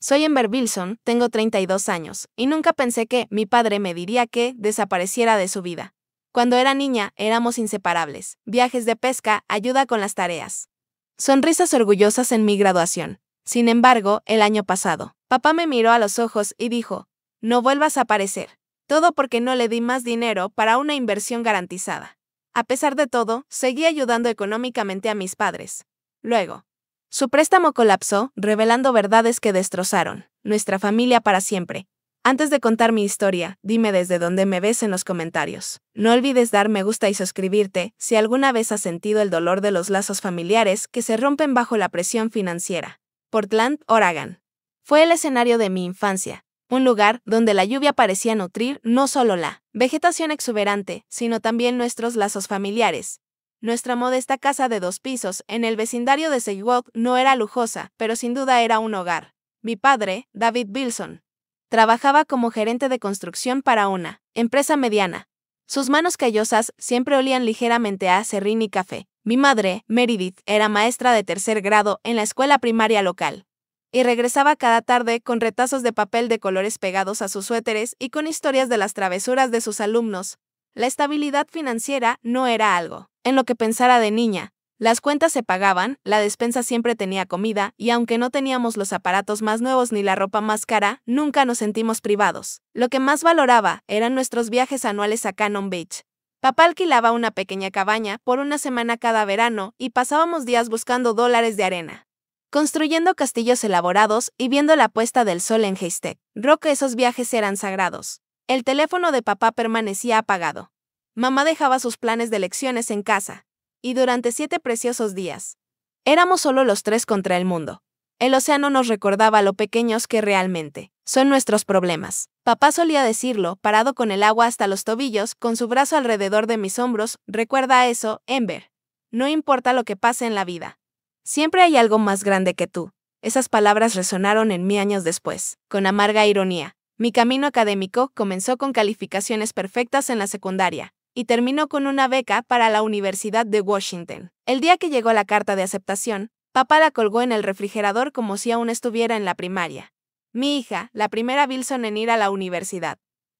Soy Ember Bilson, tengo 32 años, y nunca pensé que mi padre me diría que desapareciera de su vida. Cuando era niña, éramos inseparables. Viajes de pesca, ayuda con las tareas. Sonrisas orgullosas en mi graduación. Sin embargo, el año pasado, papá me miró a los ojos y dijo, no vuelvas a aparecer. Todo porque no le di más dinero para una inversión garantizada. A pesar de todo, seguí ayudando económicamente a mis padres. Luego, su préstamo colapsó, revelando verdades que destrozaron nuestra familia para siempre. Antes de contar mi historia, dime desde dónde me ves en los comentarios. No olvides dar me gusta y suscribirte si alguna vez has sentido el dolor de los lazos familiares que se rompen bajo la presión financiera. Portland, Oregon. Fue el escenario de mi infancia, un lugar donde la lluvia parecía nutrir no solo la vegetación exuberante, sino también nuestros lazos familiares. Nuestra modesta casa de 2 pisos en el vecindario de Seward no era lujosa, pero sin duda era un hogar. Mi padre, David Bilson, trabajaba como gerente de construcción para una empresa mediana. Sus manos callosas siempre olían ligeramente a serrín y café. Mi madre, Meredith, era maestra de 3er grado en la escuela primaria local. Y regresaba cada tarde con retazos de papel de colores pegados a sus suéteres y con historias de las travesuras de sus alumnos. La estabilidad financiera no era algo en lo que pensara de niña. Las cuentas se pagaban, la despensa siempre tenía comida, y aunque no teníamos los aparatos más nuevos ni la ropa más cara, nunca nos sentimos privados. Lo que más valoraba eran nuestros viajes anuales a Cannon Beach. Papá alquilaba una pequeña cabaña por una semana cada verano y pasábamos días buscando dólares de arena, construyendo castillos elaborados y viendo la puesta del sol en Haystack Rock. Esos viajes eran sagrados. El teléfono de papá permanecía apagado. Mamá dejaba sus planes de lecciones en casa. Y durante 7 preciosos días, éramos solo los 3 contra el mundo. El océano nos recordaba lo pequeños que realmente son nuestros problemas. Papá solía decirlo, parado con el agua hasta los tobillos, con su brazo alrededor de mis hombros. Recuerda eso, Ember. No importa lo que pase en la vida. Siempre hay algo más grande que tú. Esas palabras resonaron en mí años después, con amarga ironía. Mi camino académico comenzó con calificaciones perfectas en la secundaria y terminó con una beca para la Universidad de Washington. El día que llegó la carta de aceptación, papá la colgó en el refrigerador como si aún estuviera en la primaria. Mi hija, la primera Bilson en ir a la universidad,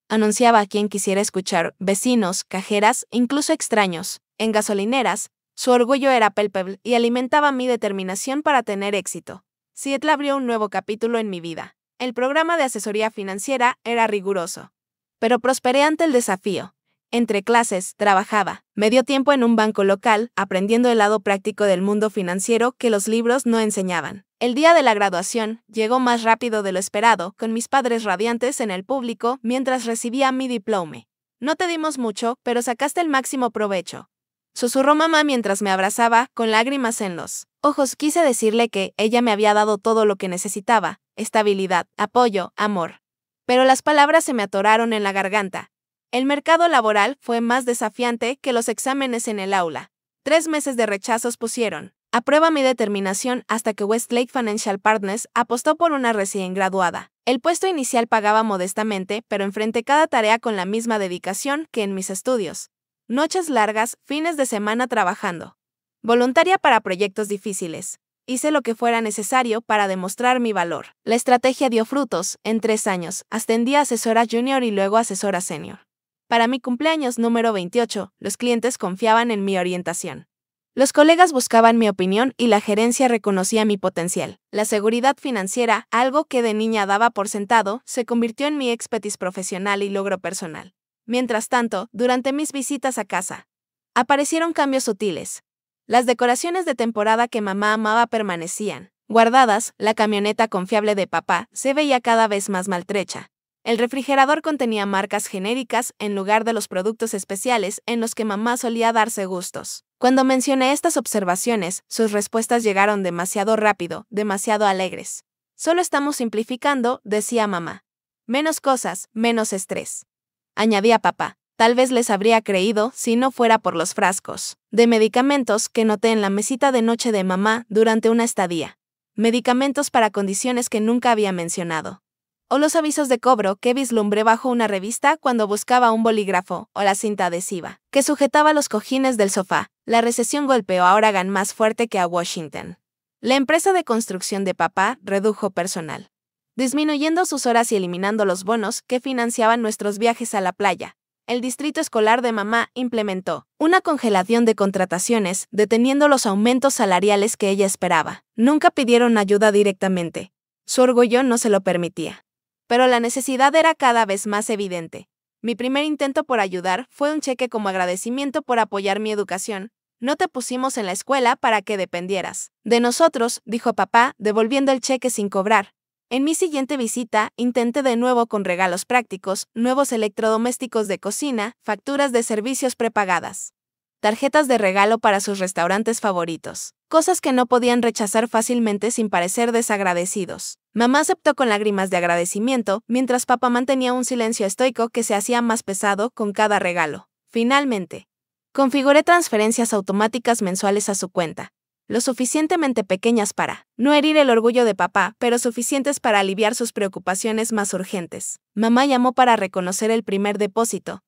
anunciaba a quien quisiera escuchar, vecinos, cajeras, incluso extraños, en gasolineras. Su orgullo era palpable y alimentaba mi determinación para tener éxito. Seattle abrió un nuevo capítulo en mi vida. El programa de asesoría financiera era riguroso, pero prosperé ante el desafío. Entre clases, trabajaba medio tiempo en un banco local, aprendiendo el lado práctico del mundo financiero que los libros no enseñaban. El día de la graduación llegó más rápido de lo esperado, con mis padres radiantes en el público mientras recibía mi diploma. No te dimos mucho, pero sacaste el máximo provecho, susurró mamá mientras me abrazaba, con lágrimas en los ojos. Quise decirle que ella me había dado todo lo que necesitaba: estabilidad, apoyo, amor. Pero las palabras se me atoraron en la garganta. El mercado laboral fue más desafiante que los exámenes en el aula. 3 meses de rechazos pusieron a prueba mi determinación hasta que Westlake Financial Partners apostó por una recién graduada. El puesto inicial pagaba modestamente, pero enfrenté cada tarea con la misma dedicación que en mis estudios. Noches largas, fines de semana trabajando. Voluntaria para proyectos difíciles. Hice lo que fuera necesario para demostrar mi valor. La estrategia dio frutos. En 3 años, ascendí a asesora junior y luego asesora senior. Para mi cumpleaños número 28, los clientes confiaban en mi orientación. Los colegas buscaban mi opinión y la gerencia reconocía mi potencial. La seguridad financiera, algo que de niña daba por sentado, se convirtió en mi expertise profesional y logro personal. Mientras tanto, durante mis visitas a casa, aparecieron cambios sutiles. Las decoraciones de temporada que mamá amaba permanecían guardadas, la camioneta confiable de papá se veía cada vez más maltrecha. El refrigerador contenía marcas genéricas en lugar de los productos especiales en los que mamá solía darse gustos. Cuando mencioné estas observaciones, sus respuestas llegaron demasiado rápido, demasiado alegres. Solo estamos simplificando, decía mamá. Menos cosas, menos estrés. Añadía papá. Tal vez les habría creído si no fuera por los frascos de medicamentos que noté en la mesita de noche de mamá durante una estadía. Medicamentos para condiciones que nunca había mencionado. O los avisos de cobro que vislumbré bajo una revista cuando buscaba un bolígrafo, o la cinta adhesiva que sujetaba los cojines del sofá. La recesión golpeó a Oregon más fuerte que a Washington. La empresa de construcción de papá redujo personal. disminuyendo sus horas y eliminando los bonos que financiaban nuestros viajes a la playa. El distrito escolar de mamá implementó una congelación de contrataciones, deteniendo los aumentos salariales que ella esperaba. Nunca pidieron ayuda directamente. Su orgullo no se lo permitía. Pero la necesidad era cada vez más evidente. Mi primer intento por ayudar fue un cheque como agradecimiento por apoyar mi educación. No te pusimos en la escuela para que dependieras de nosotros, dijo papá, devolviendo el cheque sin cobrar. En mi siguiente visita, intenté de nuevo con regalos prácticos, nuevos electrodomésticos de cocina, facturas de servicios prepagadas, tarjetas de regalo para sus restaurantes favoritos, cosas que no podían rechazar fácilmente sin parecer desagradecidos. Mamá aceptó con lágrimas de agradecimiento, mientras papá mantenía un silencio estoico que se hacía más pesado con cada regalo. Finalmente, configuré transferencias automáticas mensuales a su cuenta. Lo suficientemente pequeñas para no herir el orgullo de papá, pero suficientes para aliviar sus preocupaciones más urgentes. Mamá llamó para reconocer el primer depósito.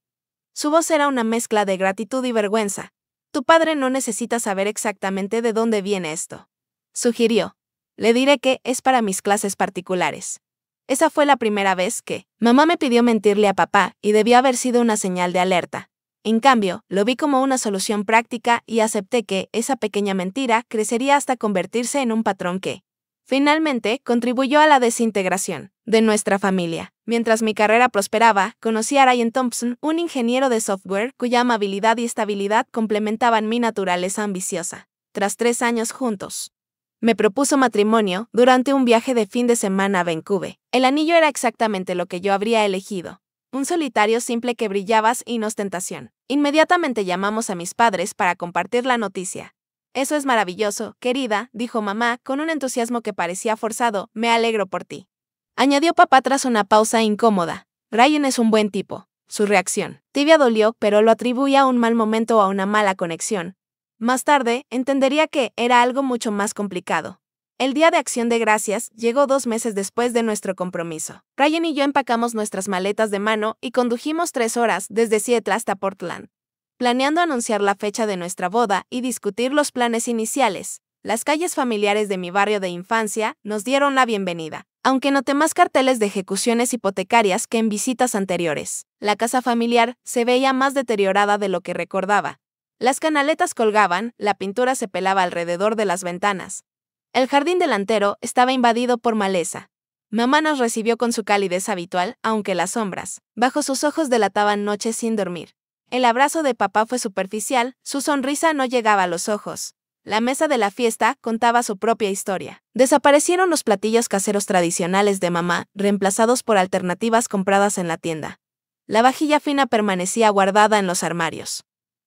Su voz era una mezcla de gratitud y vergüenza. Tu padre no necesita saber exactamente de dónde viene esto, sugirió. Le diré que es para mis clases particulares. Esa fue la primera vez que mamá me pidió mentirle a papá y debió haber sido una señal de alerta. En cambio, lo vi como una solución práctica y acepté que esa pequeña mentira crecería hasta convertirse en un patrón que, finalmente, contribuyó a la desintegración de nuestra familia. Mientras mi carrera prosperaba, conocí a Ryan Thompson, un ingeniero de software cuya amabilidad y estabilidad complementaban mi naturaleza ambiciosa. Tras 3 años juntos, me propuso matrimonio durante un viaje de fin de semana a Vancouver. El anillo era exactamente lo que yo habría elegido. Un solitario simple que brillaba sin ostentación. Inmediatamente llamamos a mis padres para compartir la noticia. Eso es maravilloso, querida, dijo mamá con un entusiasmo que parecía forzado, me alegro por ti. Añadió papá tras una pausa incómoda. Ryan es un buen tipo. Su reacción tibia dolió, pero lo atribuía a un mal momento o a una mala conexión. Más tarde, entendería que era algo mucho más complicado. El Día de Acción de Gracias llegó 2 meses después de nuestro compromiso. Ryan y yo empacamos nuestras maletas de mano y condujimos 3 horas desde Seattle hasta Portland, planeando anunciar la fecha de nuestra boda y discutir los planes iniciales. Las calles familiares de mi barrio de infancia nos dieron la bienvenida, aunque noté más carteles de ejecuciones hipotecarias que en visitas anteriores. La casa familiar se veía más deteriorada de lo que recordaba. Las canaletas colgaban, la pintura se pelaba alrededor de las ventanas. El jardín delantero estaba invadido por maleza. Mamá nos recibió con su calidez habitual, aunque las sombras bajo sus ojos delataban noches sin dormir. El abrazo de papá fue superficial, su sonrisa no llegaba a los ojos. La mesa de la fiesta contaba su propia historia. Desaparecieron los platillos caseros tradicionales de mamá, reemplazados por alternativas compradas en la tienda. La vajilla fina permanecía guardada en los armarios.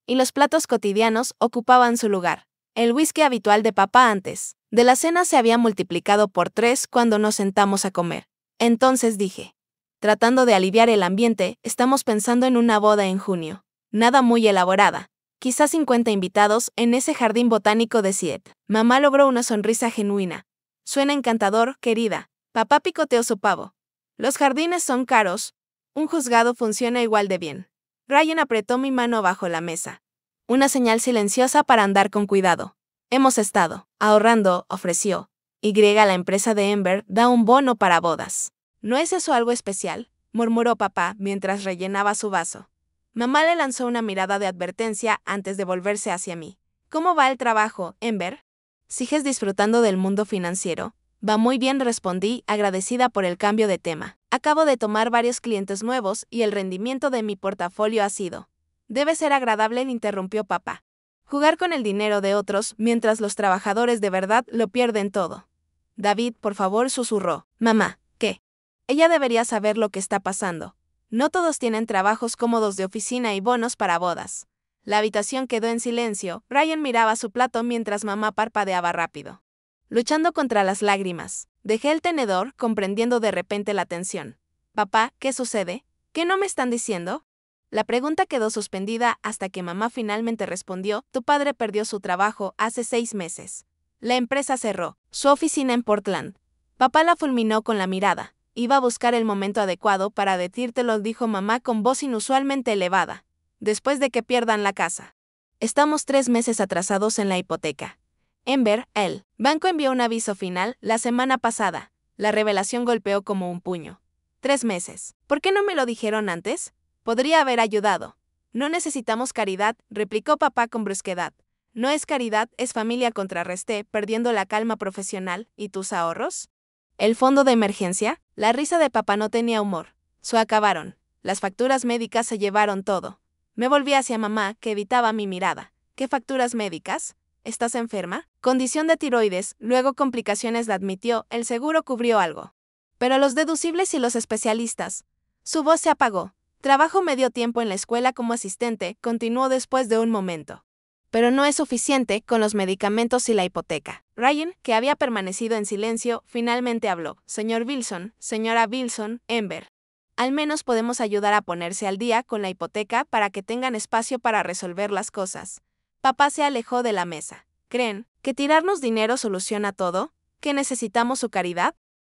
Y los platos cotidianos ocupaban su lugar. El whisky habitual de papá antes de la cena se había multiplicado por 3 cuando nos sentamos a comer. Entonces dije, tratando de aliviar el ambiente, estamos pensando en una boda en junio. Nada muy elaborada. Quizás 50 invitados en ese jardín botánico de Seattle. Mamá logró una sonrisa genuina. Suena encantador, querida. Papá picoteó su pavo. Los jardines son caros. Un juzgado funciona igual de bien. Ryan apretó mi mano bajo la mesa. Una señal silenciosa para andar con cuidado. Hemos estado ahorrando, ofreció. La empresa de Ember da un bono para bodas. ¿No es eso algo especial?, murmuró papá mientras rellenaba su vaso. Mamá le lanzó una mirada de advertencia antes de volverse hacia mí. ¿Cómo va el trabajo, Ember? ¿Sigues disfrutando del mundo financiero? Va muy bien, respondí, agradecida por el cambio de tema. Acabo de tomar varios clientes nuevos y el rendimiento de mi portafolio ha sido. Debe ser agradable, interrumpió papá. Jugar con el dinero de otros mientras los trabajadores de verdad lo pierden todo. David, por favor, susurró. Mamá, ¿qué? Ella debería saber lo que está pasando. No todos tienen trabajos cómodos de oficina y bonos para bodas. La habitación quedó en silencio. Ryan miraba su plato mientras mamá parpadeaba rápido, luchando contra las lágrimas. Dejé el tenedor, comprendiendo de repente la tensión. Papá, ¿qué sucede? ¿Qué no me están diciendo? La pregunta quedó suspendida hasta que mamá finalmente respondió, tu padre perdió su trabajo hace 6 meses. La empresa cerró su oficina en Portland. Papá la fulminó con la mirada. Iba a buscar el momento adecuado para decírtelo, dijo mamá con voz inusualmente elevada. Después de que pierdan la casa. Estamos 3 meses atrasados en la hipoteca. Ember, el banco envió un aviso final la semana pasada. La revelación golpeó como un puño. 3 meses. ¿Por qué no me lo dijeron antes? Podría haber ayudado. No necesitamos caridad, replicó papá con brusquedad. No es caridad, es familia, contrarresté, perdiendo la calma profesional. ¿Y tus ahorros? ¿El fondo de emergencia? La risa de papá no tenía humor. Se acabaron. Las facturas médicas se llevaron todo. Me volví hacia mamá, que evitaba mi mirada. ¿Qué facturas médicas? ¿Estás enferma? Condición de tiroides, luego complicaciones, la admitió, el seguro cubrió algo. Pero los deducibles y los especialistas. Su voz se apagó. Trabajo medio tiempo en la escuela como asistente, continuó después de un momento. Pero no es suficiente con los medicamentos y la hipoteca. Ryan, que había permanecido en silencio, finalmente habló. Señor Wilson, señora Wilson, Ember. Al menos podemos ayudar a ponerse al día con la hipoteca para que tengan espacio para resolver las cosas. Papá se alejó de la mesa. ¿Creen que tirarnos dinero soluciona todo? ¿Que necesitamos su caridad?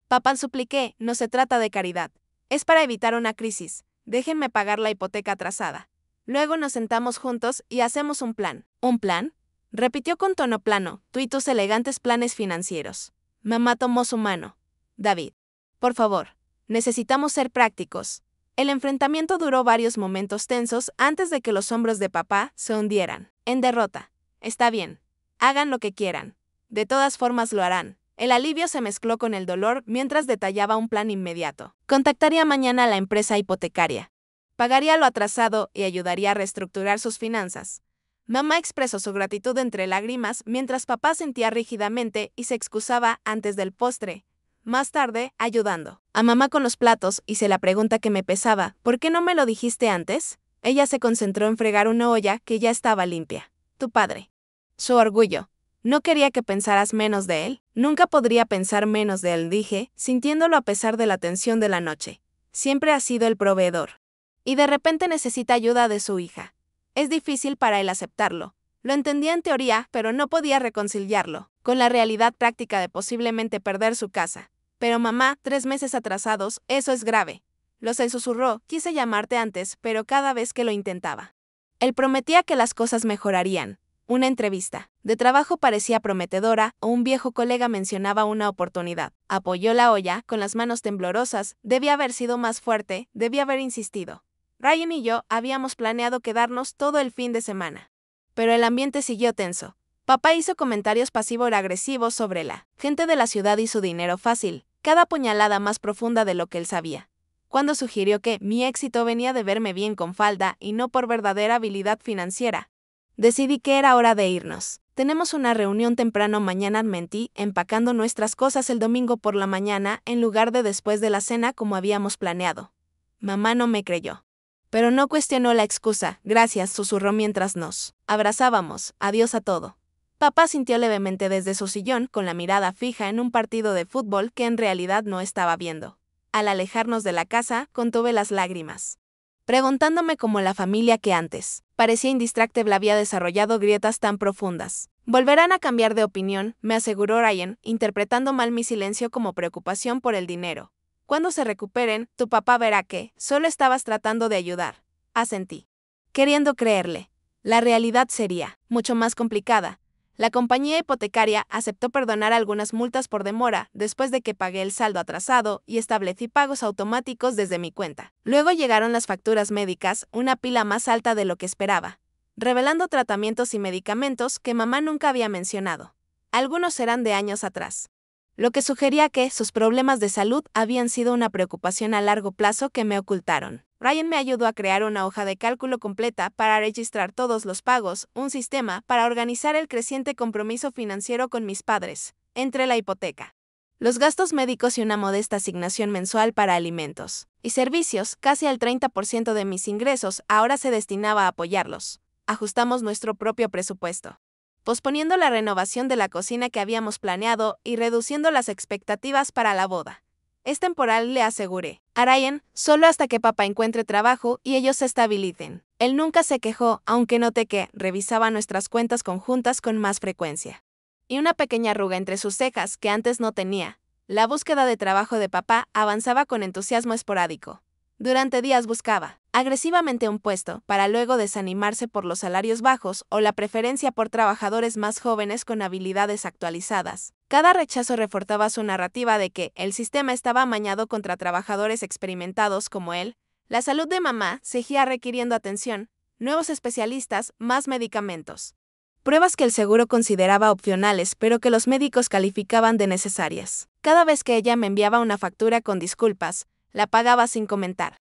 Papá, supliqué, no se trata de caridad. Es para evitar una crisis. Déjenme pagar la hipoteca atrasada. Luego nos sentamos juntos y hacemos un plan. ¿Un plan? Repitió con tono plano, tú y tus elegantes planes financieros. Mamá tomó su mano. David. Por favor. Necesitamos ser prácticos. El enfrentamiento duró varios momentos tensos antes de que los hombros de papá se hundieran. En derrota. Está bien. Hagan lo que quieran. De todas formas lo harán. El alivio se mezcló con el dolor mientras detallaba un plan inmediato. Contactaría mañana a la empresa hipotecaria. Pagaría lo atrasado y ayudaría a reestructurar sus finanzas. Mamá expresó su gratitud entre lágrimas mientras papá sentía rígidamente y se excusaba antes del postre. Más tarde, ayudando a mamá con los platos, hice la pregunta que me pesaba, ¿por qué no me lo dijiste antes? Ella se concentró en fregar una olla que ya estaba limpia. Tu padre. Su orgullo. No quería que pensaras menos de él. Nunca podría pensar menos de él, dije, sintiéndolo a pesar de la tensión de la noche. Siempre ha sido el proveedor. Y de repente necesita ayuda de su hija. Es difícil para él aceptarlo. Lo entendía en teoría, pero no podía reconciliarlo con la realidad práctica de posiblemente perder su casa. Pero mamá, 3 meses atrasados, eso es grave. Lo sé, susurró, quise llamarte antes, pero cada vez que lo intentaba. Él prometía que las cosas mejorarían. Una entrevista de trabajo parecía prometedora o un viejo colega mencionaba una oportunidad. Apoyó la olla con las manos temblorosas, debía haber sido más fuerte, debía haber insistido. Ryan y yo habíamos planeado quedarnos todo el fin de semana. Pero el ambiente siguió tenso. Papá hizo comentarios pasivo-agresivos sobre la gente de la ciudad y su dinero fácil, cada puñalada más profunda de lo que él sabía. Cuando sugirió que mi éxito venía de verme bien con falda y no por verdadera habilidad financiera. Decidí que era hora de irnos. Tenemos una reunión temprano mañana, mentí, empacando nuestras cosas el domingo por la mañana en lugar de después de la cena como habíamos planeado. Mamá no me creyó. Pero no cuestionó la excusa, gracias, susurró mientras nos abrazábamos, adiós a todo. Papá sintió levemente desde su sillón con la mirada fija en un partido de fútbol que en realidad no estaba viendo. Al alejarnos de la casa, contuve las lágrimas. Preguntándome cómo la familia que antes parecía indistractable había desarrollado grietas tan profundas. Volverán a cambiar de opinión, me aseguró Ryan, interpretando mal mi silencio como preocupación por el dinero. Cuando se recuperen, tu papá verá que solo estabas tratando de ayudar. Asentí, queriendo creerle. La realidad sería mucho más complicada. La compañía hipotecaria aceptó perdonar algunas multas por demora después de que pagué el saldo atrasado y establecí pagos automáticos desde mi cuenta. Luego llegaron las facturas médicas, una pila más alta de lo que esperaba, revelando tratamientos y medicamentos que mamá nunca había mencionado. Algunos eran de años atrás, lo que sugería que sus problemas de salud habían sido una preocupación a largo plazo que me ocultaron. Ryan me ayudó a crear una hoja de cálculo completa para registrar todos los pagos, un sistema para organizar el creciente compromiso financiero con mis padres, entre la hipoteca, los gastos médicos y una modesta asignación mensual para alimentos y servicios. Casi el 30% de mis ingresos ahora se destinaba a apoyarlos. Ajustamos nuestro propio presupuesto, posponiendo la renovación de la cocina que habíamos planeado y reduciendo las expectativas para la boda. Es temporal, le aseguré a Ryan, solo hasta que papá encuentre trabajo y ellos se estabilicen. Él nunca se quejó, aunque noté que revisaba nuestras cuentas conjuntas con más frecuencia. Y una pequeña arruga entre sus cejas que antes no tenía. La búsqueda de trabajo de papá avanzaba con entusiasmo esporádico. Durante días buscaba agresivamente un puesto, para luego desanimarse por los salarios bajos o la preferencia por trabajadores más jóvenes con habilidades actualizadas. Cada rechazo reforzaba su narrativa de que el sistema estaba amañado contra trabajadores experimentados como él. La salud de mamá seguía requiriendo atención, nuevos especialistas, más medicamentos. Pruebas que el seguro consideraba opcionales, pero que los médicos calificaban de necesarias. Cada vez que ella me enviaba una factura con disculpas, la pagaba sin comentar.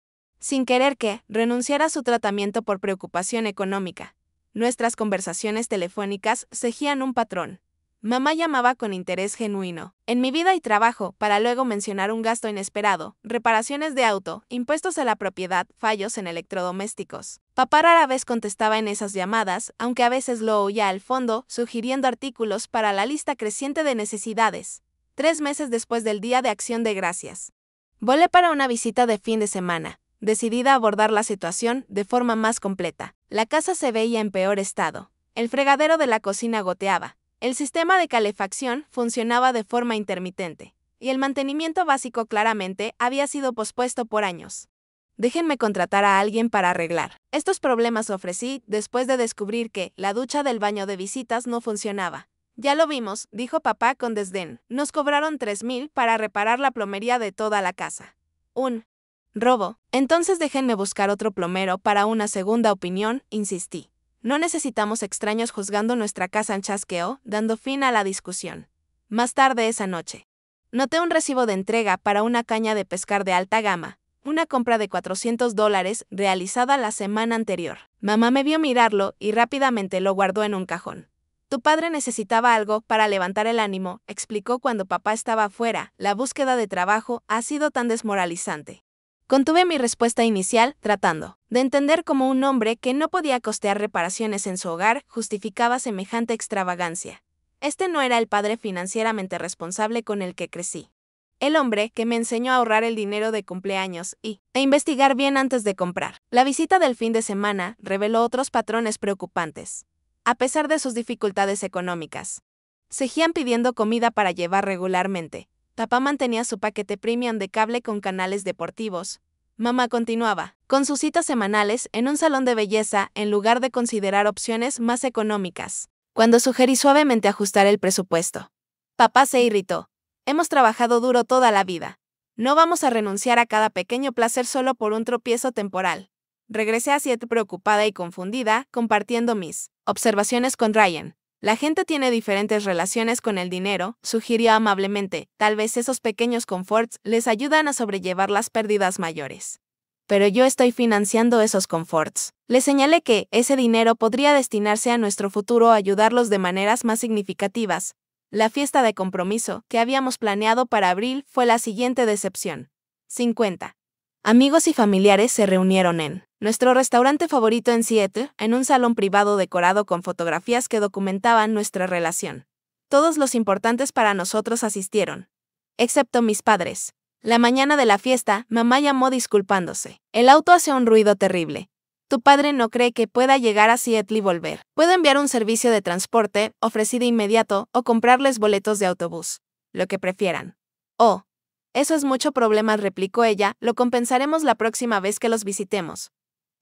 Sin querer que renunciara a su tratamiento por preocupación económica. Nuestras conversaciones telefónicas seguían un patrón. Mamá llamaba con interés genuino en mi vida y trabajo para luego mencionar un gasto inesperado, reparaciones de auto, impuestos a la propiedad, fallos en electrodomésticos. Papá rara vez contestaba en esas llamadas, aunque a veces lo oía al fondo, sugiriendo artículos para la lista creciente de necesidades. 3 meses después del Día de Acción de Gracias. Volé para una visita de fin de semana, decidida a abordar la situación de forma más completa. La casa se veía en peor estado. El fregadero de la cocina goteaba. El sistema de calefacción funcionaba de forma intermitente, y el mantenimiento básico claramente había sido pospuesto por años. Déjenme contratar a alguien para arreglar estos problemas, ofrecí, después de descubrir que la ducha del baño de visitas no funcionaba. Ya lo vimos, dijo papá con desdén. Nos cobraron 3,000 para reparar la plomería de toda la casa. Un robo. Entonces déjenme buscar otro plomero para una segunda opinión, insistí. No necesitamos extraños juzgando nuestra casa, chasqueó, dando fin a la discusión. Más tarde esa noche, noté un recibo de entrega para una caña de pescar de alta gama, una compra de $400 realizada la semana anterior. Mamá me vio mirarlo y rápidamente lo guardó en un cajón. Tu padre necesitaba algo para levantar el ánimo, explicó cuando papá estaba afuera. La búsqueda de trabajo ha sido tan desmoralizante. Contuve mi respuesta inicial, tratando de entender cómo un hombre que no podía costear reparaciones en su hogar justificaba semejante extravagancia. Este no era el padre financieramente responsable con el que crecí. El hombre que me enseñó a ahorrar el dinero de cumpleaños y a investigar bien antes de comprar. La visita del fin de semana reveló otros patrones preocupantes. A pesar de sus dificultades económicas, seguían pidiendo comida para llevar regularmente. Papá mantenía su paquete premium de cable con canales deportivos. Mamá continuaba con sus citas semanales en un salón de belleza en lugar de considerar opciones más económicas. Cuando sugerí suavemente ajustar el presupuesto, papá se irritó. Hemos trabajado duro toda la vida. No vamos a renunciar a cada pequeño placer solo por un tropiezo temporal. Regresé a Seattle preocupada y confundida, compartiendo mis observaciones con Ryan. La gente tiene diferentes relaciones con el dinero, sugirió amablemente. Tal vez esos pequeños conforts les ayudan a sobrellevar las pérdidas mayores. Pero yo estoy financiando esos conforts. Le señalé que ese dinero podría destinarse a nuestro futuro o ayudarlos de maneras más significativas. La fiesta de compromiso que habíamos planeado para abril fue la siguiente decepción. 50 amigos y familiares se reunieron en nuestro restaurante favorito en Seattle, en un salón privado decorado con fotografías que documentaban nuestra relación. Todos los importantes para nosotros asistieron, excepto mis padres. La mañana de la fiesta, mamá llamó disculpándose. El auto hace un ruido terrible. Tu padre no cree que pueda llegar a Seattle y volver. Puedo enviar un servicio de transporte, ofrecí de inmediato, o comprarles boletos de autobús. Lo que prefieran. Oh. Eso es mucho problema, replicó ella, lo compensaremos la próxima vez que los visitemos.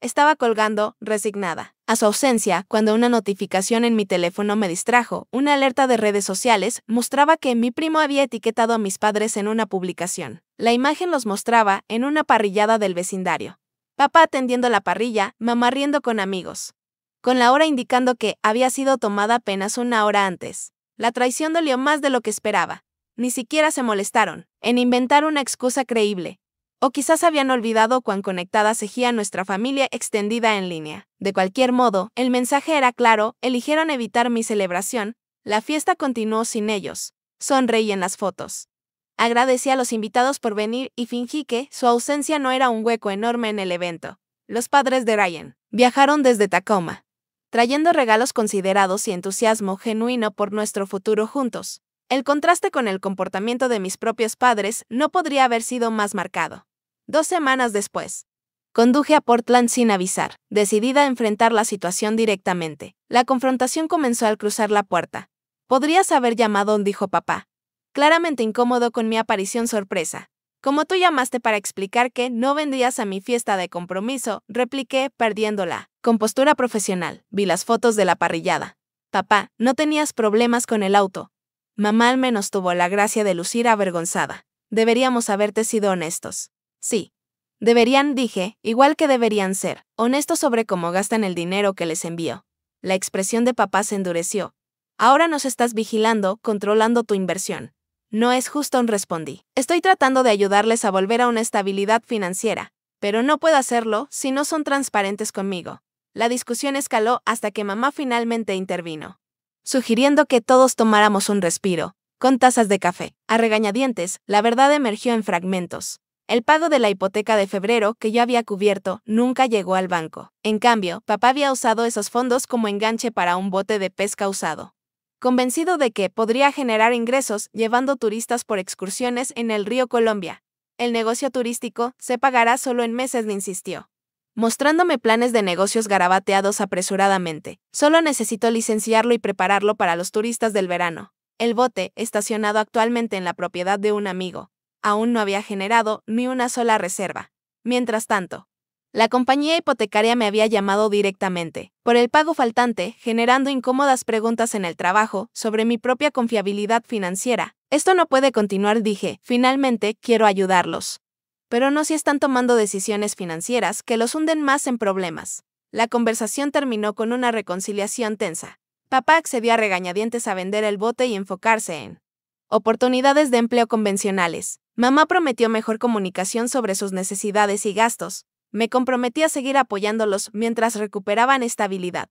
Estaba colgando, resignada a su ausencia, cuando una notificación en mi teléfono me distrajo. Una alerta de redes sociales mostraba que mi primo había etiquetado a mis padres en una publicación. La imagen los mostraba en una parrillada del vecindario. Papá atendiendo la parrilla, mamá riendo con amigos. Con la hora indicando que había sido tomada apenas una hora antes. La traición dolió más de lo que esperaba. Ni siquiera se molestaron en inventar una excusa creíble. O quizás habían olvidado cuán conectada seguía nuestra familia extendida en línea. De cualquier modo, el mensaje era claro, eligieron evitar mi celebración. La fiesta continuó sin ellos. Sonreí en las fotos. Agradecí a los invitados por venir y fingí que su ausencia no era un hueco enorme en el evento. Los padres de Ryan viajaron desde Tacoma, trayendo regalos considerados y entusiasmo genuino por nuestro futuro juntos. El contraste con el comportamiento de mis propios padres no podría haber sido más marcado. 2 semanas después, conduje a Portland sin avisar, decidida a enfrentar la situación directamente. La confrontación comenzó al cruzar la puerta. Podrías haber llamado, dijo papá, claramente incómodo con mi aparición sorpresa. Como tú llamaste para explicar que no vendrías a mi fiesta de compromiso, repliqué, perdiéndola. Con postura profesional, vi las fotos de la parrillada. Papá, no tenías problemas con el auto. Mamá al menos tuvo la gracia de lucir avergonzada. Deberíamos haberte sido honestos. Sí. Deberían, dije, igual que deberían ser, honestos sobre cómo gastan el dinero que les envío. La expresión de papá se endureció. Ahora nos estás vigilando, controlando tu inversión. No es justo, respondí. Estoy tratando de ayudarles a volver a una estabilidad financiera, pero no puedo hacerlo si no son transparentes conmigo. La discusión escaló hasta que mamá finalmente intervino, sugiriendo que todos tomáramos un respiro, con tazas de café. A regañadientes, la verdad emergió en fragmentos. El pago de la hipoteca de febrero que yo había cubierto nunca llegó al banco. En cambio, papá había usado esos fondos como enganche para un bote de pesca usado, convencido de que podría generar ingresos llevando turistas por excursiones en el río Colombia. El negocio turístico se pagará solo en meses, le insistió, mostrándome planes de negocios garabateados apresuradamente. Solo necesito licenciarlo y prepararlo para los turistas del verano. El bote, estacionado actualmente en la propiedad de un amigo, aún no había generado ni una sola reserva. Mientras tanto, la compañía hipotecaria me había llamado directamente por el pago faltante, generando incómodas preguntas en el trabajo sobre mi propia confiabilidad financiera. Esto no puede continuar, dije. Finalmente, quiero ayudarlos, pero no si están tomando decisiones financieras que los hunden más en problemas. La conversación terminó con una reconciliación tensa. Papá accedió a regañadientes a vender el bote y enfocarse en oportunidades de empleo convencionales. Mamá prometió mejor comunicación sobre sus necesidades y gastos. Me comprometí a seguir apoyándolos mientras recuperaban estabilidad,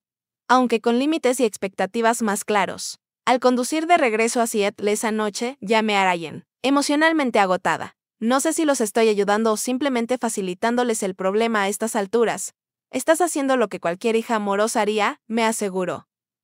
aunque con límites y expectativas más claros. Al conducir de regreso a Seattle esa noche, llamé a Ryan, emocionalmente agotada. No sé si los estoy ayudando o simplemente facilitándoles el problema a estas alturas. Estás haciendo lo que cualquier hija amorosa haría, me aseguró.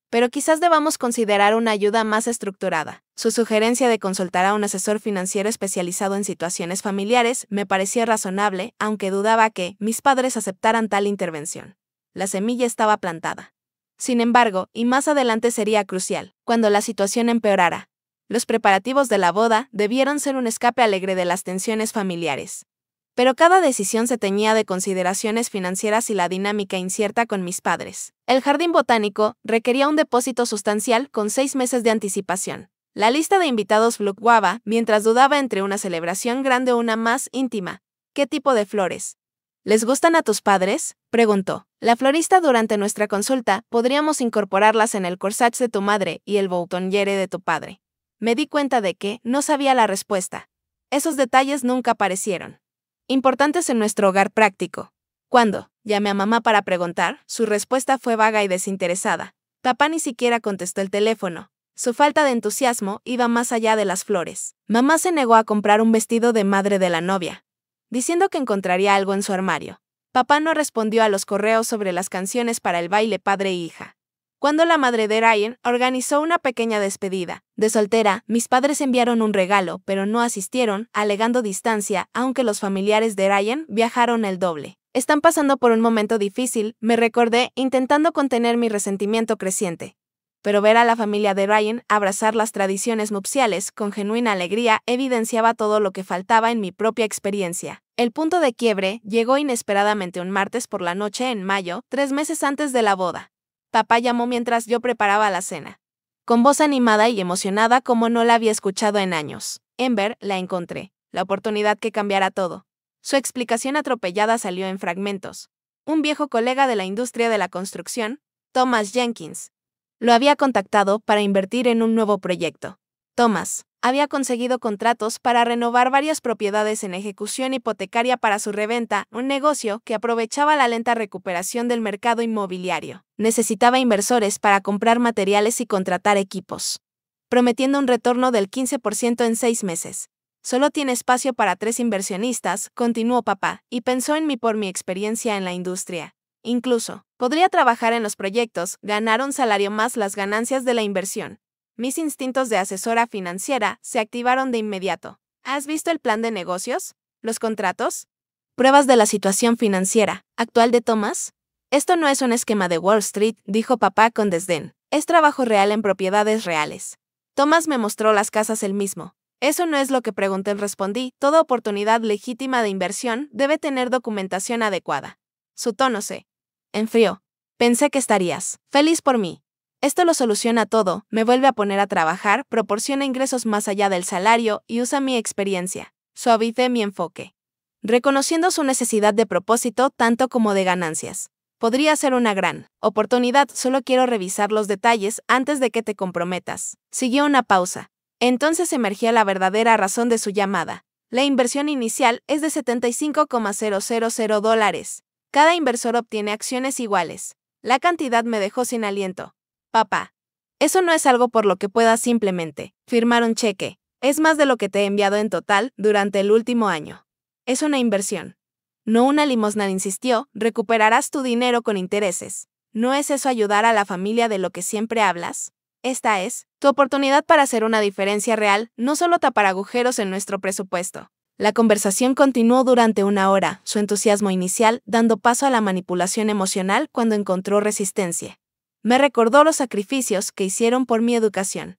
Pero quizás debamos considerar una ayuda más estructurada. Su sugerencia de consultar a un asesor financiero especializado en situaciones familiares me parecía razonable, aunque dudaba que mis padres aceptaran tal intervención. La semilla estaba plantada. Sin embargo, y más adelante sería crucial, cuando la situación empeorara. Los preparativos de la boda debieron ser un escape alegre de las tensiones familiares. Pero cada decisión se teñía de consideraciones financieras y la dinámica incierta con mis padres. El jardín botánico requería un depósito sustancial con 6 meses de anticipación. La lista de invitados fluctuaba mientras dudaba entre una celebración grande o una más íntima. ¿Qué tipo de flores? ¿Les gustan a tus padres?, preguntó la florista durante nuestra consulta. Podríamos incorporarlas en el corsage de tu madre y el boutonniere de tu padre. Me di cuenta de que no sabía la respuesta. Esos detalles nunca aparecieron importantes en nuestro hogar práctico. Cuando llamé a mamá para preguntar, su respuesta fue vaga y desinteresada. Papá ni siquiera contestó el teléfono. Su falta de entusiasmo iba más allá de las flores. Mamá se negó a comprar un vestido de madre de la novia, diciendo que encontraría algo en su armario. Papá no respondió a los correos sobre las canciones para el baile padre e hija. Cuando la madre de Ryan organizó una pequeña despedida de soltera, mis padres enviaron un regalo, pero no asistieron, alegando distancia, aunque los familiares de Ryan viajaron el doble. Están pasando por un momento difícil, me recordé, intentando contener mi resentimiento creciente. Pero ver a la familia de Ryan abrazar las tradiciones nupciales con genuina alegría evidenciaba todo lo que faltaba en mi propia experiencia. El punto de quiebre llegó inesperadamente un martes por la noche en mayo, 3 meses antes de la boda. Papá llamó mientras yo preparaba la cena, con voz animada y emocionada como no la había escuchado en años. Ember, la encontré, la oportunidad que cambiara todo. Su explicación atropellada salió en fragmentos. Un viejo colega de la industria de la construcción, Thomas Jenkins, lo había contactado para invertir en un nuevo proyecto. Thomas había conseguido contratos para renovar varias propiedades en ejecución hipotecaria para su reventa, un negocio que aprovechaba la lenta recuperación del mercado inmobiliario. Necesitaba inversores para comprar materiales y contratar equipos, prometiendo un retorno del 15% en 6 meses. Solo tiene espacio para 3 inversionistas, continuó papá, y pensó en mí por mi experiencia en la industria. Incluso, podría trabajar en los proyectos, ganar un salario más las ganancias de la inversión. Mis instintos de asesora financiera se activaron de inmediato. ¿Has visto el plan de negocios? ¿Los contratos? ¿Pruebas de la situación financiera actual de Thomas? Esto no es un esquema de Wall Street, dijo papá con desdén. Es trabajo real en propiedades reales. Thomas me mostró las casas él mismo. Eso no es lo que pregunté, respondí. Toda oportunidad legítima de inversión debe tener documentación adecuada. Su tono se enfrió. Pensé que estarías feliz por mí. Esto lo soluciona todo, me vuelve a poner a trabajar, proporciona ingresos más allá del salario y usa mi experiencia. Suavicé mi enfoque, reconociendo su necesidad de propósito tanto como de ganancias. Podría ser una gran oportunidad, solo quiero revisar los detalles antes de que te comprometas. Siguió una pausa. Entonces emergía la verdadera razón de su llamada. La inversión inicial es de $75,000. Cada inversor obtiene acciones iguales. La cantidad me dejó sin aliento. Papá, eso no es algo por lo que puedas simplemente firmar un cheque. Es más de lo que te he enviado en total durante el último año. Es una inversión. No una limosna, insistió, recuperarás tu dinero con intereses. ¿No es eso ayudar a la familia de lo que siempre hablas? Esta es tu oportunidad para hacer una diferencia real, no solo tapar agujeros en nuestro presupuesto. La conversación continuó durante una hora, su entusiasmo inicial dando paso a la manipulación emocional cuando encontró resistencia. Me recordó los sacrificios que hicieron por mi educación,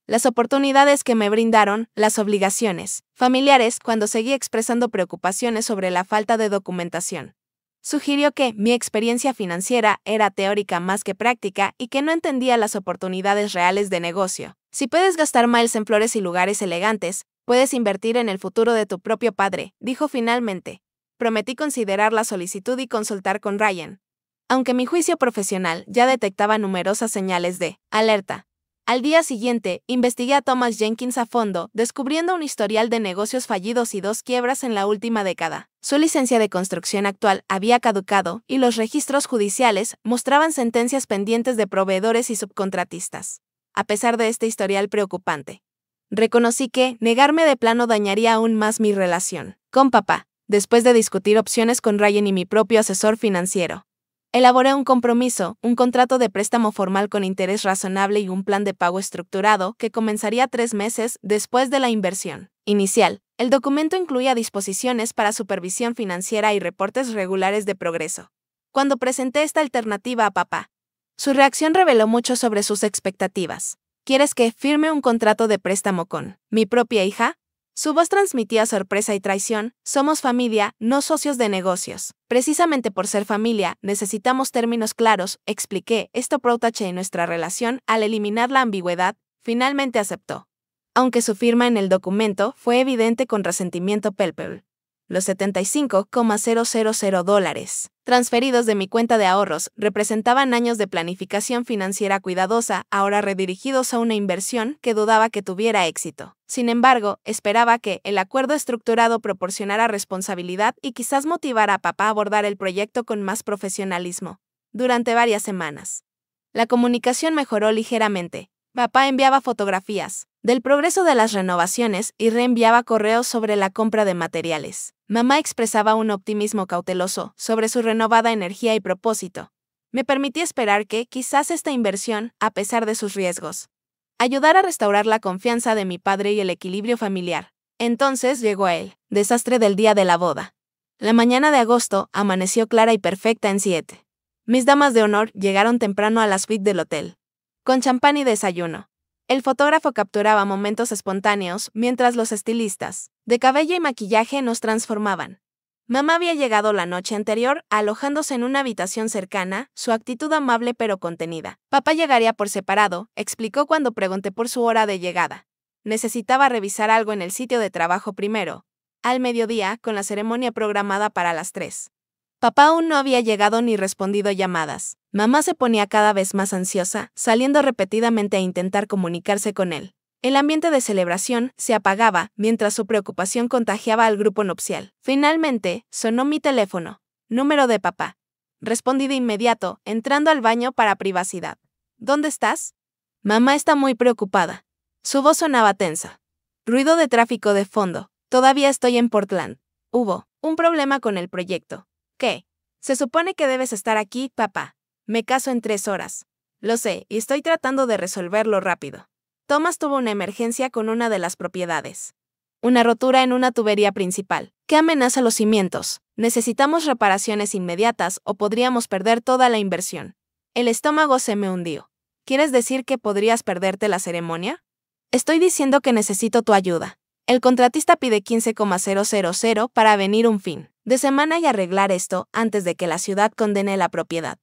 las oportunidades que me brindaron, las obligaciones familiares cuando seguí expresando preocupaciones sobre la falta de documentación. Sugirió que mi experiencia financiera era teórica más que práctica y que no entendía las oportunidades reales de negocio. Si puedes gastar miles en flores y lugares elegantes, puedes invertir en el futuro de tu propio padre, dijo finalmente. Prometí considerar la solicitud y consultar con Ryan. Aunque mi juicio profesional ya detectaba numerosas señales de alerta. Al día siguiente, investigué a Thomas Jenkins a fondo, descubriendo un historial de negocios fallidos y 2 quiebras en la última década. Su licencia de construcción actual había caducado y los registros judiciales mostraban sentencias pendientes de proveedores y subcontratistas. A pesar de este historial preocupante, reconocí que negarme de plano dañaría aún más mi relación con papá. Después de discutir opciones con Ryan y mi propio asesor financiero, elaboré un compromiso, un contrato de préstamo formal con interés razonable y un plan de pago estructurado que comenzaría 3 meses después de la inversión inicial. El documento incluía disposiciones para supervisión financiera y reportes regulares de progreso. Cuando presenté esta alternativa a papá, su reacción reveló mucho sobre sus expectativas. ¿Quieres que firme un contrato de préstamo con mi propia hija? Su voz transmitía sorpresa y traición. Somos familia, no socios de negocios. Precisamente por ser familia, necesitamos términos claros, expliqué. Esto protegerá nuestra relación al eliminar la ambigüedad. Finalmente aceptó. Aunque su firma en el documento fue evidente con resentimiento palpable. Los $75,000 transferidos de mi cuenta de ahorros representaban años de planificación financiera cuidadosa, ahora redirigidos a una inversión que dudaba que tuviera éxito. Sin embargo, esperaba que el acuerdo estructurado proporcionara responsabilidad y quizás motivara a papá a abordar el proyecto con más profesionalismo. Durante varias semanas, la comunicación mejoró ligeramente. Papá enviaba fotografías del progreso de las renovaciones y reenviaba correos sobre la compra de materiales. Mamá expresaba un optimismo cauteloso sobre su renovada energía y propósito. Me permití esperar que, quizás esta inversión, a pesar de sus riesgos, ayudara a restaurar la confianza de mi padre y el equilibrio familiar. Entonces llegó el desastre del día de la boda. La mañana de agosto amaneció clara y perfecta en 7. Mis damas de honor llegaron temprano a la suite del hotel, con champán y desayuno. El fotógrafo capturaba momentos espontáneos mientras los estilistas, de cabello y maquillaje, nos transformaban. Mamá había llegado la noche anterior, alojándose en una habitación cercana, su actitud amable pero contenida. Papá llegaría por separado, explicó cuando pregunté por su hora de llegada. Necesitaba revisar algo en el sitio de trabajo primero. Al mediodía, con la ceremonia programada para las 3. Papá aún no había llegado ni respondido llamadas. Mamá se ponía cada vez más ansiosa, saliendo repetidamente a intentar comunicarse con él. El ambiente de celebración se apagaba mientras su preocupación contagiaba al grupo nupcial. Finalmente, sonó mi teléfono. Número de papá. Respondí de inmediato, entrando al baño para privacidad. ¿Dónde estás? Mamá está muy preocupada. Su voz sonaba tensa. Ruido de tráfico de fondo. Todavía estoy en Portland. Hubo un problema con el proyecto. ¿Qué? Se supone que debes estar aquí, papá. Me caso en 3 horas. Lo sé, y estoy tratando de resolverlo rápido. Thomas tuvo una emergencia con una de las propiedades. Una rotura en una tubería principal, que amenaza los cimientos. Necesitamos reparaciones inmediatas o podríamos perder toda la inversión. El estómago se me hundió. ¿Quieres decir que podrías perderte la ceremonia? Estoy diciendo que necesito tu ayuda. El contratista pide 15,000 para venir un fin de semana y arreglar esto antes de que la ciudad condene la propiedad.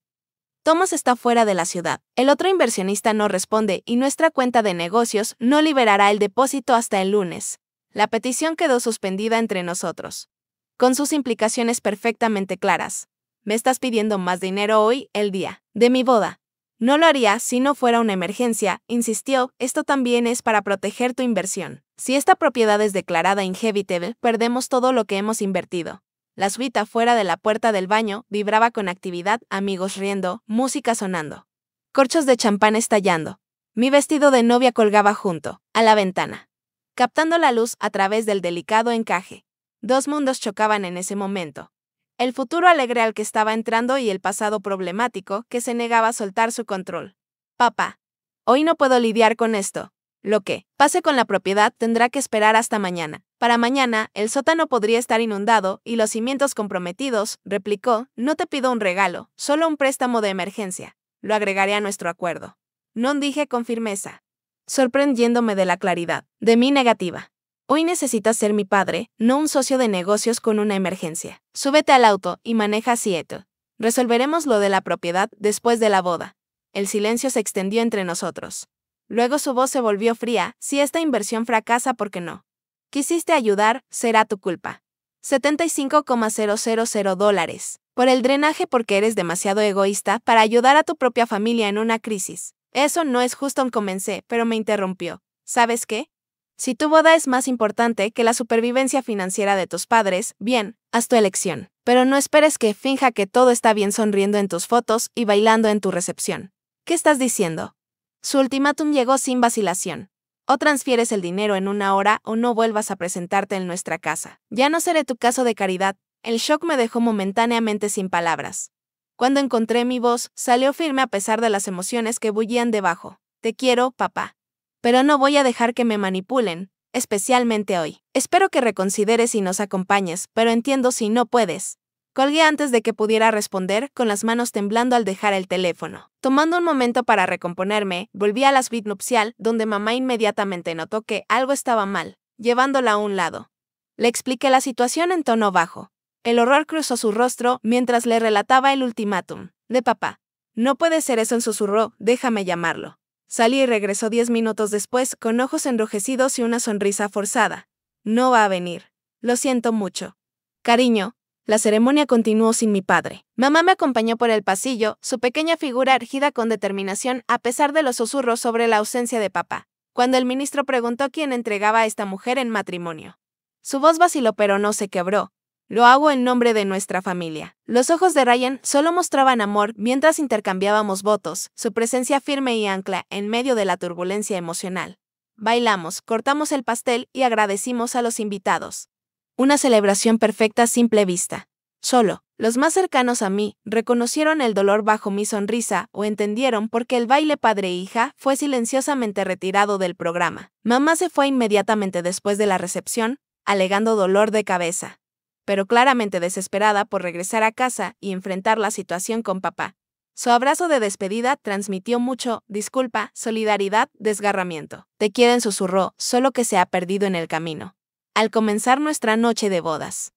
Thomas está fuera de la ciudad. El otro inversionista no responde y nuestra cuenta de negocios no liberará el depósito hasta el lunes. La petición quedó suspendida entre nosotros, con sus implicaciones perfectamente claras. Me estás pidiendo más dinero hoy, el día de mi boda. No lo haría si no fuera una emergencia, insistió. Esto también es para proteger tu inversión. Si esta propiedad es declarada inhabitable, perdemos todo lo que hemos invertido. La suite afuera de la puerta del baño vibraba con actividad, amigos riendo, música sonando, corchos de champán estallando. Mi vestido de novia colgaba junto a la ventana, captando la luz a través del delicado encaje. Dos mundos chocaban en ese momento. El futuro alegre al que estaba entrando y el pasado problemático que se negaba a soltar su control. Papá, hoy no puedo lidiar con esto. Lo que pase con la propiedad tendrá que esperar hasta mañana. Para mañana, el sótano podría estar inundado y los cimientos comprometidos, replicó. No te pido un regalo, solo un préstamo de emergencia. Lo agregaré a nuestro acuerdo. No dije con firmeza, sorprendiéndome de la claridad de mi negativa. Hoy necesitas ser mi padre, no un socio de negocios con una emergencia. Súbete al auto y maneja a Seattle. Resolveremos lo de la propiedad después de la boda. El silencio se extendió entre nosotros. Luego su voz se volvió fría. Si esta inversión fracasa, ¿por qué no? Quisiste ayudar, será tu culpa. $75,000. Por el drenaje porque eres demasiado egoísta para ayudar a tu propia familia en una crisis. Eso no es justo, comencé, pero me interrumpió. ¿Sabes qué? Si tu boda es más importante que la supervivencia financiera de tus padres, bien, haz tu elección. Pero no esperes que finja que todo está bien sonriendo en tus fotos y bailando en tu recepción. ¿Qué estás diciendo? Su ultimátum llegó sin vacilación. O transfieres el dinero en 1 hora o no vuelvas a presentarte en nuestra casa. Ya no seré tu caso de caridad. El shock me dejó momentáneamente sin palabras. Cuando encontré mi voz, salió firme a pesar de las emociones que bullían debajo. Te quiero, papá. Pero no voy a dejar que me manipulen, especialmente hoy. Espero que reconsideres y nos acompañes, pero entiendo si no puedes. Colgué antes de que pudiera responder, con las manos temblando al dejar el teléfono. Tomando un momento para recomponerme, volví a la suite nupcial, donde mamá inmediatamente notó que algo estaba mal, llevándola a un lado. Le expliqué la situación en tono bajo. El horror cruzó su rostro mientras le relataba el ultimátum de papá. No puede ser eso, susurró, déjame llamarlo. Salí y regresó 10 minutos después, con ojos enrojecidos y una sonrisa forzada. No va a venir. Lo siento mucho. Cariño. La ceremonia continuó sin mi padre. Mamá me acompañó por el pasillo, su pequeña figura erguida con determinación a pesar de los susurros sobre la ausencia de papá. Cuando el ministro preguntó quién entregaba a esta mujer en matrimonio. Su voz vaciló pero no se quebró. Lo hago en nombre de nuestra familia. Los ojos de Ryan solo mostraban amor mientras intercambiábamos votos, su presencia firme y ancla en medio de la turbulencia emocional. Bailamos, cortamos el pastel y agradecimos a los invitados. Una celebración perfecta a simple vista. Solo los más cercanos a mí reconocieron el dolor bajo mi sonrisa o entendieron por qué el baile padre e hija fue silenciosamente retirado del programa. Mamá se fue inmediatamente después de la recepción, alegando dolor de cabeza, pero claramente desesperada por regresar a casa y enfrentar la situación con papá. Su abrazo de despedida transmitió mucho, disculpa, solidaridad, desgarramiento. Te quieren, susurró, solo que se ha perdido en el camino. Al comenzar nuestra noche de bodas,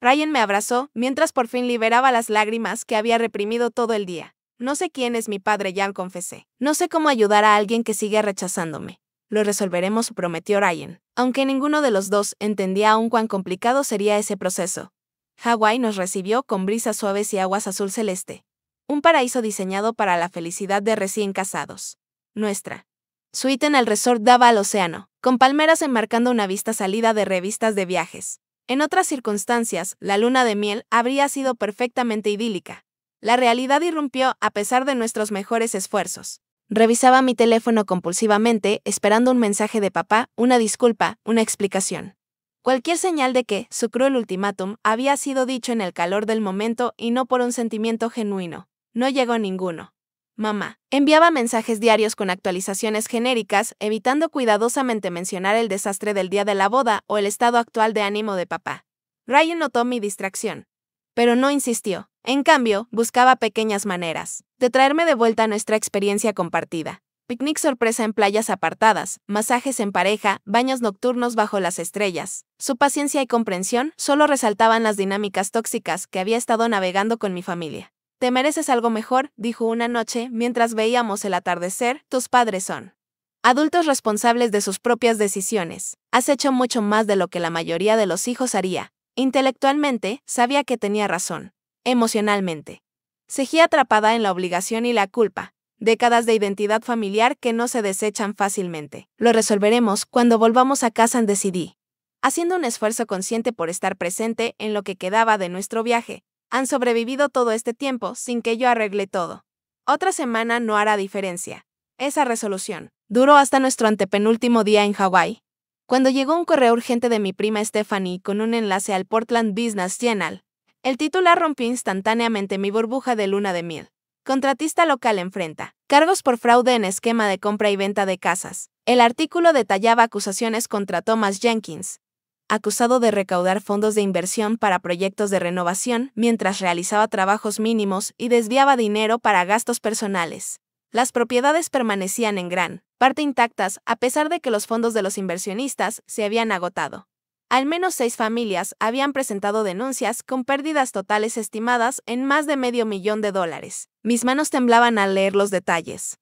Ryan me abrazó mientras por fin liberaba las lágrimas que había reprimido todo el día. No sé quién es mi padre, ya confesé. No sé cómo ayudar a alguien que sigue rechazándome. Lo resolveremos, prometió Ryan, aunque ninguno de los dos entendía aún cuán complicado sería ese proceso. Hawái nos recibió con brisas suaves y aguas azul celeste. Un paraíso diseñado para la felicidad de recién casados. Nuestra suite en el resort daba al océano, con palmeras enmarcando una vista salida de revistas de viajes. En otras circunstancias, la luna de miel habría sido perfectamente idílica. La realidad irrumpió a pesar de nuestros mejores esfuerzos. Revisaba mi teléfono compulsivamente, esperando un mensaje de papá, una disculpa, una explicación. Cualquier señal de que su cruel ultimátum había sido dicho en el calor del momento y no por un sentimiento genuino. No llegó ninguno. Mamá enviaba mensajes diarios con actualizaciones genéricas, evitando cuidadosamente mencionar el desastre del día de la boda o el estado actual de ánimo de papá. Ryan notó mi distracción, pero no insistió. En cambio, buscaba pequeñas maneras de traerme de vuelta a nuestra experiencia compartida. Picnic sorpresa en playas apartadas, masajes en pareja, baños nocturnos bajo las estrellas. Su paciencia y comprensión solo resaltaban las dinámicas tóxicas que había estado navegando con mi familia. Te mereces algo mejor, dijo una noche mientras veíamos el atardecer, tus padres son adultos responsables de sus propias decisiones. Has hecho mucho más de lo que la mayoría de los hijos haría. Intelectualmente, sabía que tenía razón. Emocionalmente, seguía atrapada en la obligación y la culpa. Décadas de identidad familiar que no se desechan fácilmente. Lo resolveremos cuando volvamos a casa, decidí. Haciendo un esfuerzo consciente por estar presente en lo que quedaba de nuestro viaje. Han sobrevivido todo este tiempo sin que yo arregle todo. Otra semana no hará diferencia. Esa resolución duró hasta nuestro antepenúltimo día en Hawái. Cuando llegó un correo urgente de mi prima Stephanie con un enlace al Portland Business Journal, el titular rompió instantáneamente mi burbuja de luna de miel. Contratista local enfrenta cargos por fraude en esquema de compra y venta de casas. El artículo detallaba acusaciones contra Thomas Jenkins, acusado de recaudar fondos de inversión para proyectos de renovación mientras realizaba trabajos mínimos y desviaba dinero para gastos personales. Las propiedades permanecían en gran parte intactas a pesar de que los fondos de los inversionistas se habían agotado. Al menos 6 familias habían presentado denuncias con pérdidas totales estimadas en más de $500,000. Mis manos temblaban al leer los detalles.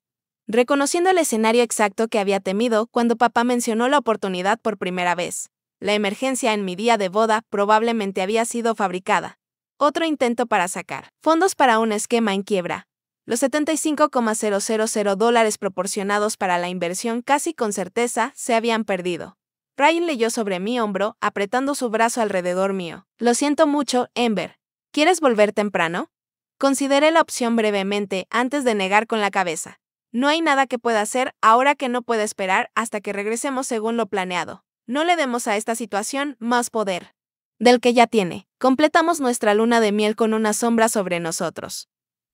Reconociendo el escenario exacto que había temido cuando papá mencionó la oportunidad por primera vez. La emergencia en mi día de boda probablemente había sido fabricada. Otro intento para sacar fondos para un esquema en quiebra. Los $75,000 proporcionados para la inversión casi con certeza se habían perdido. Ryan leyó sobre mi hombro, apretando su brazo alrededor mío. Lo siento mucho, Ember. ¿Quieres volver temprano? Consideré la opción brevemente antes de negar con la cabeza. No hay nada que pueda hacer ahora que no pueda esperar hasta que regresemos según lo planeado. No le demos a esta situación más poder del que ya tiene. Completamos nuestra luna de miel con una sombra sobre nosotros.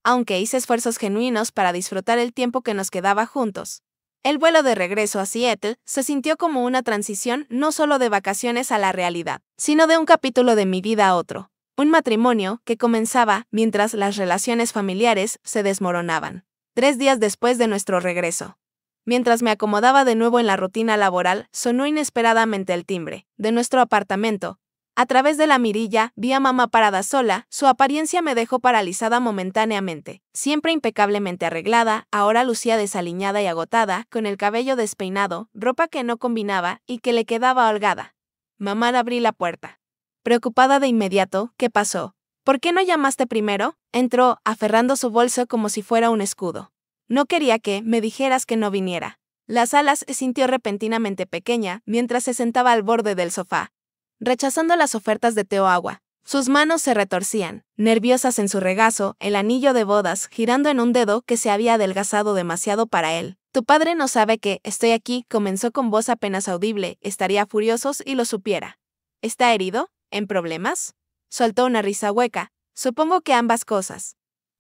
Aunque hice esfuerzos genuinos para disfrutar el tiempo que nos quedaba juntos. El vuelo de regreso a Seattle se sintió como una transición no solo de vacaciones a la realidad, sino de un capítulo de mi vida a otro. Un matrimonio que comenzaba mientras las relaciones familiares se desmoronaban. 3 días después de nuestro regreso. Mientras me acomodaba de nuevo en la rutina laboral, sonó inesperadamente el timbre de nuestro apartamento. A través de la mirilla, vi a mamá parada sola, su apariencia me dejó paralizada momentáneamente. Siempre impecablemente arreglada, ahora lucía desaliñada y agotada, con el cabello despeinado, ropa que no combinaba y que le quedaba holgada. Mamá, abrí la puerta. Preocupada de inmediato, ¿qué pasó? ¿Por qué no llamaste primero? Entró, aferrando su bolso como si fuera un escudo. No quería que me dijeras que no viniera. La sala se sintió repentinamente pequeña mientras se sentaba al borde del sofá, rechazando las ofertas de té o agua. Sus manos se retorcían, nerviosas en su regazo, el anillo de bodas girando en un dedo que se había adelgazado demasiado para él. Tu padre no sabe que estoy aquí, comenzó con voz apenas audible, estaría furioso si lo supiera. ¿Está herido? ¿En problemas? Soltó una risa hueca. Supongo que ambas cosas.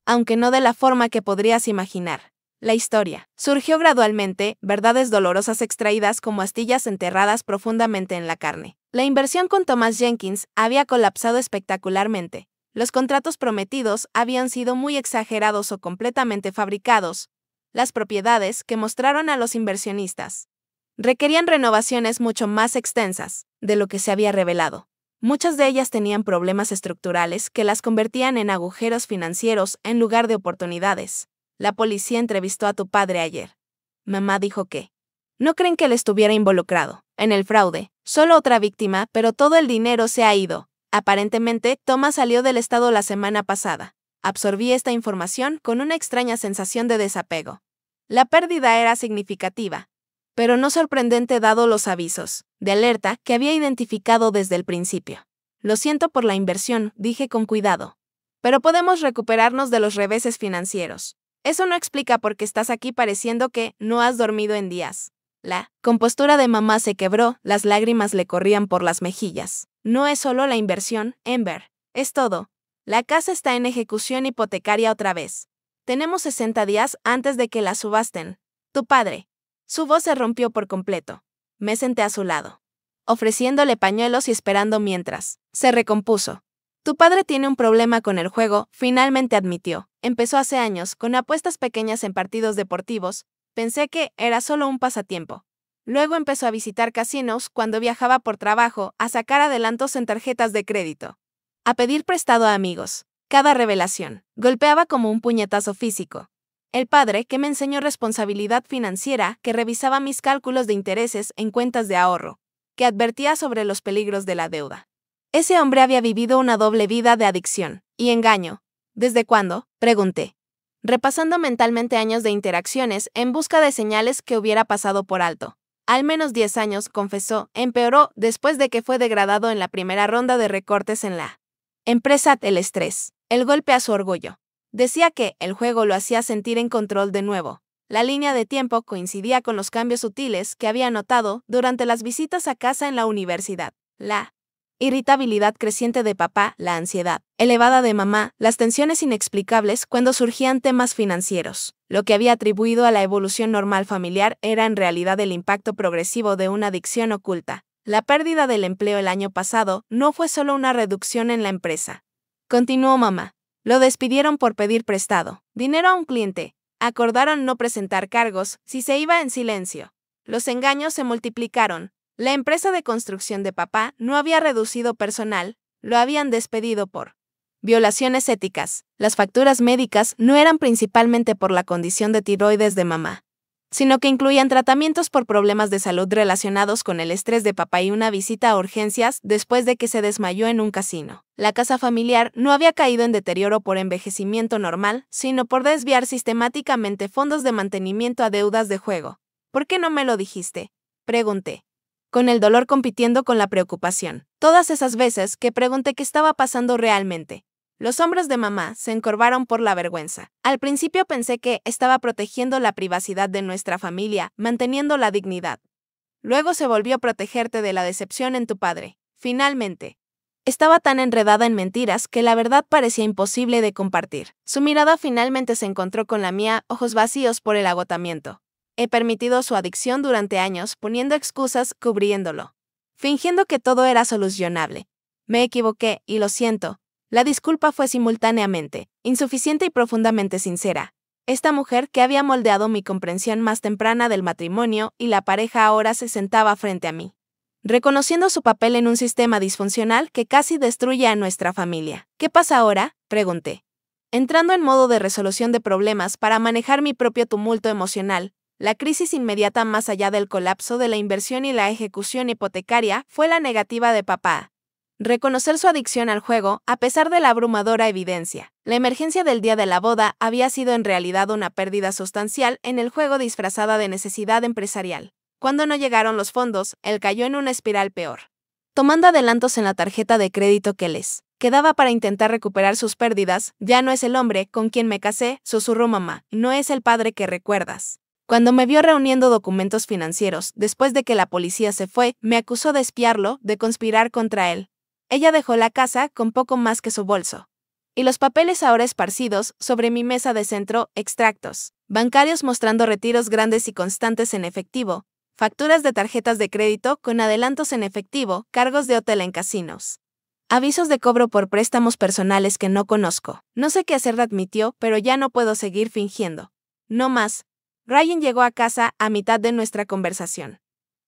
Aunque no de la forma que podrías imaginar. La historia surgió gradualmente, verdades dolorosas extraídas como astillas enterradas profundamente en la carne. La inversión con Thomas Jenkins había colapsado espectacularmente. Los contratos prometidos habían sido muy exagerados o completamente fabricados. Las propiedades que mostraron a los inversionistas requerían renovaciones mucho más extensas de lo que se había revelado. Muchas de ellas tenían problemas estructurales que las convertían en agujeros financieros en lugar de oportunidades. La policía entrevistó a tu padre ayer. Mamá dijo que no creen que él estuviera involucrado en el fraude, solo otra víctima, pero todo el dinero se ha ido. Aparentemente, Thomas salió del estado la semana pasada. Absorbí esta información con una extraña sensación de desapego. La pérdida era significativa, pero no sorprendente dado los avisos de alerta que había identificado desde el principio. Lo siento por la inversión, dije con cuidado. Pero podemos recuperarnos de los reveses financieros. Eso no explica por qué estás aquí pareciendo que no has dormido en días. La compostura de mamá se quebró, las lágrimas le corrían por las mejillas. No es solo la inversión, Ember. Es todo. La casa está en ejecución hipotecaria otra vez. Tenemos 60 días antes de que la subasten. Tu padre. Su voz se rompió por completo. Me senté a su lado, ofreciéndole pañuelos y esperando mientras se recompuso. Tu padre tiene un problema con el juego, finalmente admitió. Empezó hace años, con apuestas pequeñas en partidos deportivos, Pensé que era solo un pasatiempo. Luego empezó a visitar casinos cuando viajaba por trabajo, a sacar adelantos en tarjetas de crédito, a pedir prestado a amigos. Cada revelación golpeaba como un puñetazo físico. El padre que me enseñó responsabilidad financiera, que revisaba mis cálculos de intereses en cuentas de ahorro, que advertía sobre los peligros de la deuda. Ese hombre había vivido una doble vida de adicción y engaño. ¿Desde cuándo?, pregunté, repasando mentalmente años de interacciones en busca de señales que hubiera pasado por alto. Al menos 10 años, confesó, empeoró después de que fue degradado en la primera ronda de recortes en la empresa. El estrés, el golpe a su orgullo. Decía que el juego lo hacía sentir en control de nuevo. La línea de tiempo coincidía con los cambios sutiles que había notado durante las visitas a casa en la universidad. La irritabilidad creciente de papá, la ansiedad elevada de mamá, las tensiones inexplicables cuando surgían temas financieros. Lo que había atribuido a la evolución normal familiar era en realidad el impacto progresivo de una adicción oculta. La pérdida del empleo el año pasado no fue solo una reducción en la empresa. Continuó mamá. Lo despidieron por pedir prestado dinero a un cliente. Acordaron no presentar cargos si se iba en silencio. Los engaños se multiplicaron. La empresa de construcción de papá no había reducido personal, lo habían despedido por violaciones éticas. Las facturas médicas no eran principalmente por la condición de tiroides de mamá, sino que incluían tratamientos por problemas de salud relacionados con el estrés de papá y una visita a urgencias después de que se desmayó en un casino. La casa familiar no había caído en deterioro por envejecimiento normal, sino por desviar sistemáticamente fondos de mantenimiento a deudas de juego. ¿Por qué no me lo dijiste?, pregunté, con el dolor compitiendo con la preocupación. Todas esas veces que pregunté qué estaba pasando realmente. Los hombros de mamá se encorvaron por la vergüenza. Al principio pensé que estaba protegiendo la privacidad de nuestra familia, manteniendo la dignidad. Luego se volvió a protegerte de la decepción en tu padre. Finalmente, estaba tan enredada en mentiras que la verdad parecía imposible de compartir. Su mirada finalmente se encontró con la mía, ojos vacíos por el agotamiento. He permitido su adicción durante años, poniendo excusas, cubriéndolo, fingiendo que todo era solucionable. Me equivoqué, y lo siento. La disculpa fue simultáneamente insuficiente y profundamente sincera. Esta mujer que había moldeado mi comprensión más temprana del matrimonio y la pareja ahora se sentaba frente a mí, reconociendo su papel en un sistema disfuncional que casi destruye a nuestra familia. ¿Qué pasa ahora?, pregunté, entrando en modo de resolución de problemas para manejar mi propio tumulto emocional. La crisis inmediata más allá del colapso de la inversión y la ejecución hipotecaria fue la negativa de papá reconocer su adicción al juego a pesar de la abrumadora evidencia. La emergencia del día de la boda había sido en realidad una pérdida sustancial en el juego disfrazada de necesidad empresarial. Cuando no llegaron los fondos, él cayó en una espiral peor, tomando adelantos en la tarjeta de crédito que les quedaba para intentar recuperar sus pérdidas. Ya no es el hombre con quien me casé, susurró mamá, no es el padre que recuerdas. Cuando me vio reuniendo documentos financieros después de que la policía se fue, me acusó de espiarlo, de conspirar contra él. Ella dejó la casa con poco más que su bolso. Y los papeles ahora esparcidos sobre mi mesa de centro, extractos bancarios mostrando retiros grandes y constantes en efectivo, facturas de tarjetas de crédito con adelantos en efectivo, cargos de hotel en casinos, avisos de cobro por préstamos personales que no conozco. No sé qué hacer, admitió, pero ya no puedo seguir fingiendo. No más. Ryan llegó a casa a mitad de nuestra conversación.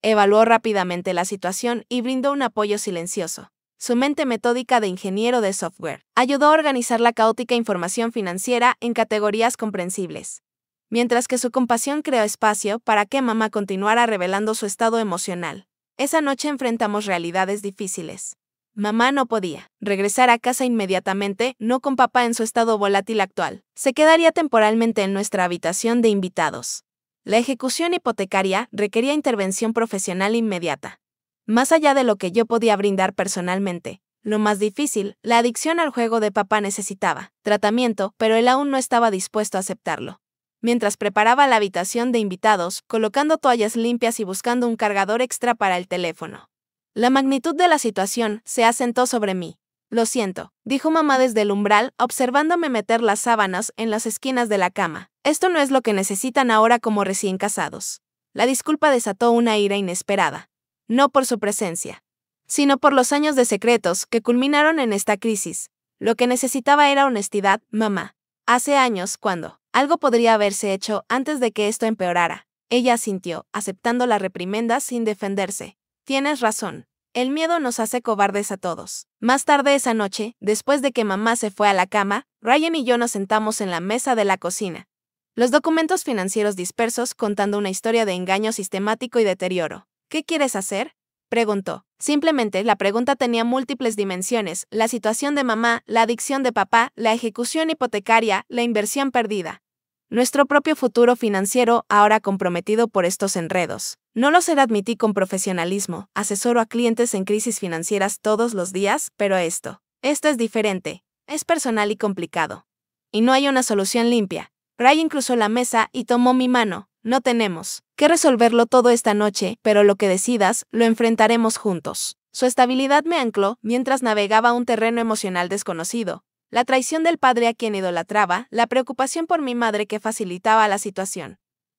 Evaluó rápidamente la situación y brindó un apoyo silencioso. Su mente metódica de ingeniero de software ayudó a organizar la caótica información financiera en categorías comprensibles, mientras que su compasión creó espacio para que mamá continuara revelando su estado emocional. Esa noche enfrentamos realidades difíciles. Mamá no podía regresar a casa inmediatamente, no con papá en su estado volátil actual. Se quedaría temporalmente en nuestra habitación de invitados. La ejecución hipotecaria requería intervención profesional inmediata. Más allá de lo que yo podía brindar personalmente, lo más difícil, la adicción al juego de papá necesitaba tratamiento, pero él aún no estaba dispuesto a aceptarlo. Mientras preparaba la habitación de invitados, colocando toallas limpias y buscando un cargador extra para el teléfono, la magnitud de la situación se asentó sobre mí. Lo siento, dijo mamá desde el umbral, observándome meter las sábanas en las esquinas de la cama. Esto no es lo que necesitan ahora como recién casados. La disculpa desató una ira inesperada. No por su presencia, sino por los años de secretos que culminaron en esta crisis. Lo que necesitaba era honestidad, mamá. Hace años, cuando Algo podría haberse hecho antes de que esto empeorara. Ella asintió, aceptando la reprimenda sin defenderse. Tienes razón. El miedo nos hace cobardes a todos. Más tarde esa noche, después de que mamá se fue a la cama, Ryan y yo nos sentamos en la mesa de la cocina. Los documentos financieros dispersos contando una historia de engaño sistemático y deterioro. ¿Qué quieres hacer?, preguntó. Simplemente la pregunta tenía múltiples dimensiones: la situación de mamá, la adicción de papá, la ejecución hipotecaria, la inversión perdida. Nuestro propio futuro financiero ahora comprometido por estos enredos. No lo será, admití con profesionalismo. Asesoro a clientes en crisis financieras todos los días, pero esto es diferente. Es personal y complicado. Y no hay una solución limpia. Ryan cruzó la mesa y tomó mi mano. No tenemos que resolverlo todo esta noche, pero lo que decidas, lo enfrentaremos juntos. Su estabilidad me ancló mientras navegaba un terreno emocional desconocido. La traición del padre a quien idolatraba, la preocupación por mi madre que facilitaba la situación.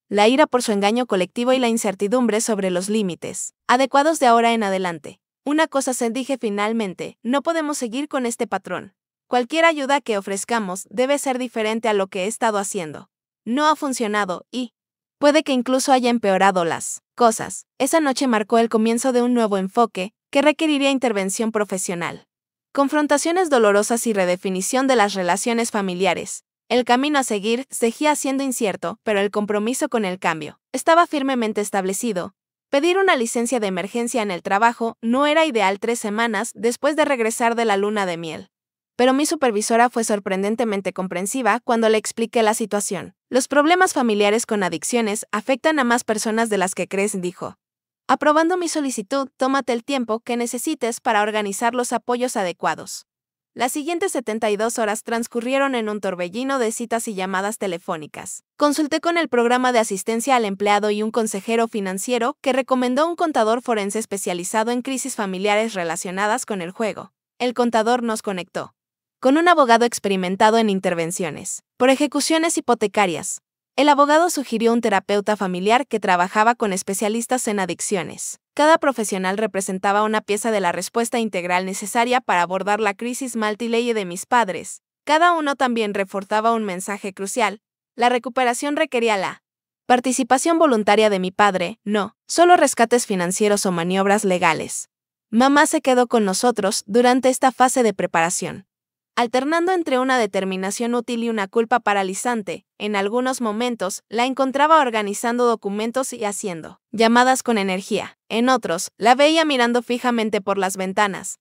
La ira por su engaño colectivo y la incertidumbre sobre los límites adecuados de ahora en adelante. Una cosa sé, dije finalmente, no podemos seguir con este patrón. Cualquier ayuda que ofrezcamos debe ser diferente a lo que he estado haciendo. No ha funcionado y puede que incluso haya empeorado las cosas. Esa noche marcó el comienzo de un nuevo enfoque que requeriría intervención profesional. Confrontaciones dolorosas y redefinición de las relaciones familiares. El camino a seguir seguía siendo incierto, pero el compromiso con el cambio estaba firmemente establecido. Pedir una licencia de emergencia en el trabajo no era ideal 3 semanas después de regresar de la luna de miel. Pero mi supervisora fue sorprendentemente comprensiva cuando le expliqué la situación. Los problemas familiares con adicciones afectan a más personas de las que crees, dijo. Aprobando mi solicitud, tómate el tiempo que necesites para organizar los apoyos adecuados. Las siguientes 72 horas transcurrieron en un torbellino de citas y llamadas telefónicas. Consulté con el programa de asistencia al empleado y un consejero financiero que recomendó un contador forense especializado en crisis familiares relacionadas con el juego. El contador nos conectó con un abogado experimentado en intervenciones por ejecuciones hipotecarias. El abogado sugirió un terapeuta familiar que trabajaba con especialistas en adicciones. Cada profesional representaba una pieza de la respuesta integral necesaria para abordar la crisis multileye de mis padres. Cada uno también reforzaba un mensaje crucial. La recuperación requería la participación voluntaria de mi padre, no solo rescates financieros o maniobras legales. Mamá se quedó con nosotros durante esta fase de preparación, alternando entre una determinación útil y una culpa paralizante. En algunos momentos, la encontraba organizando documentos y haciendo llamadas con energía. En otros, la veía mirando fijamente por las ventanas,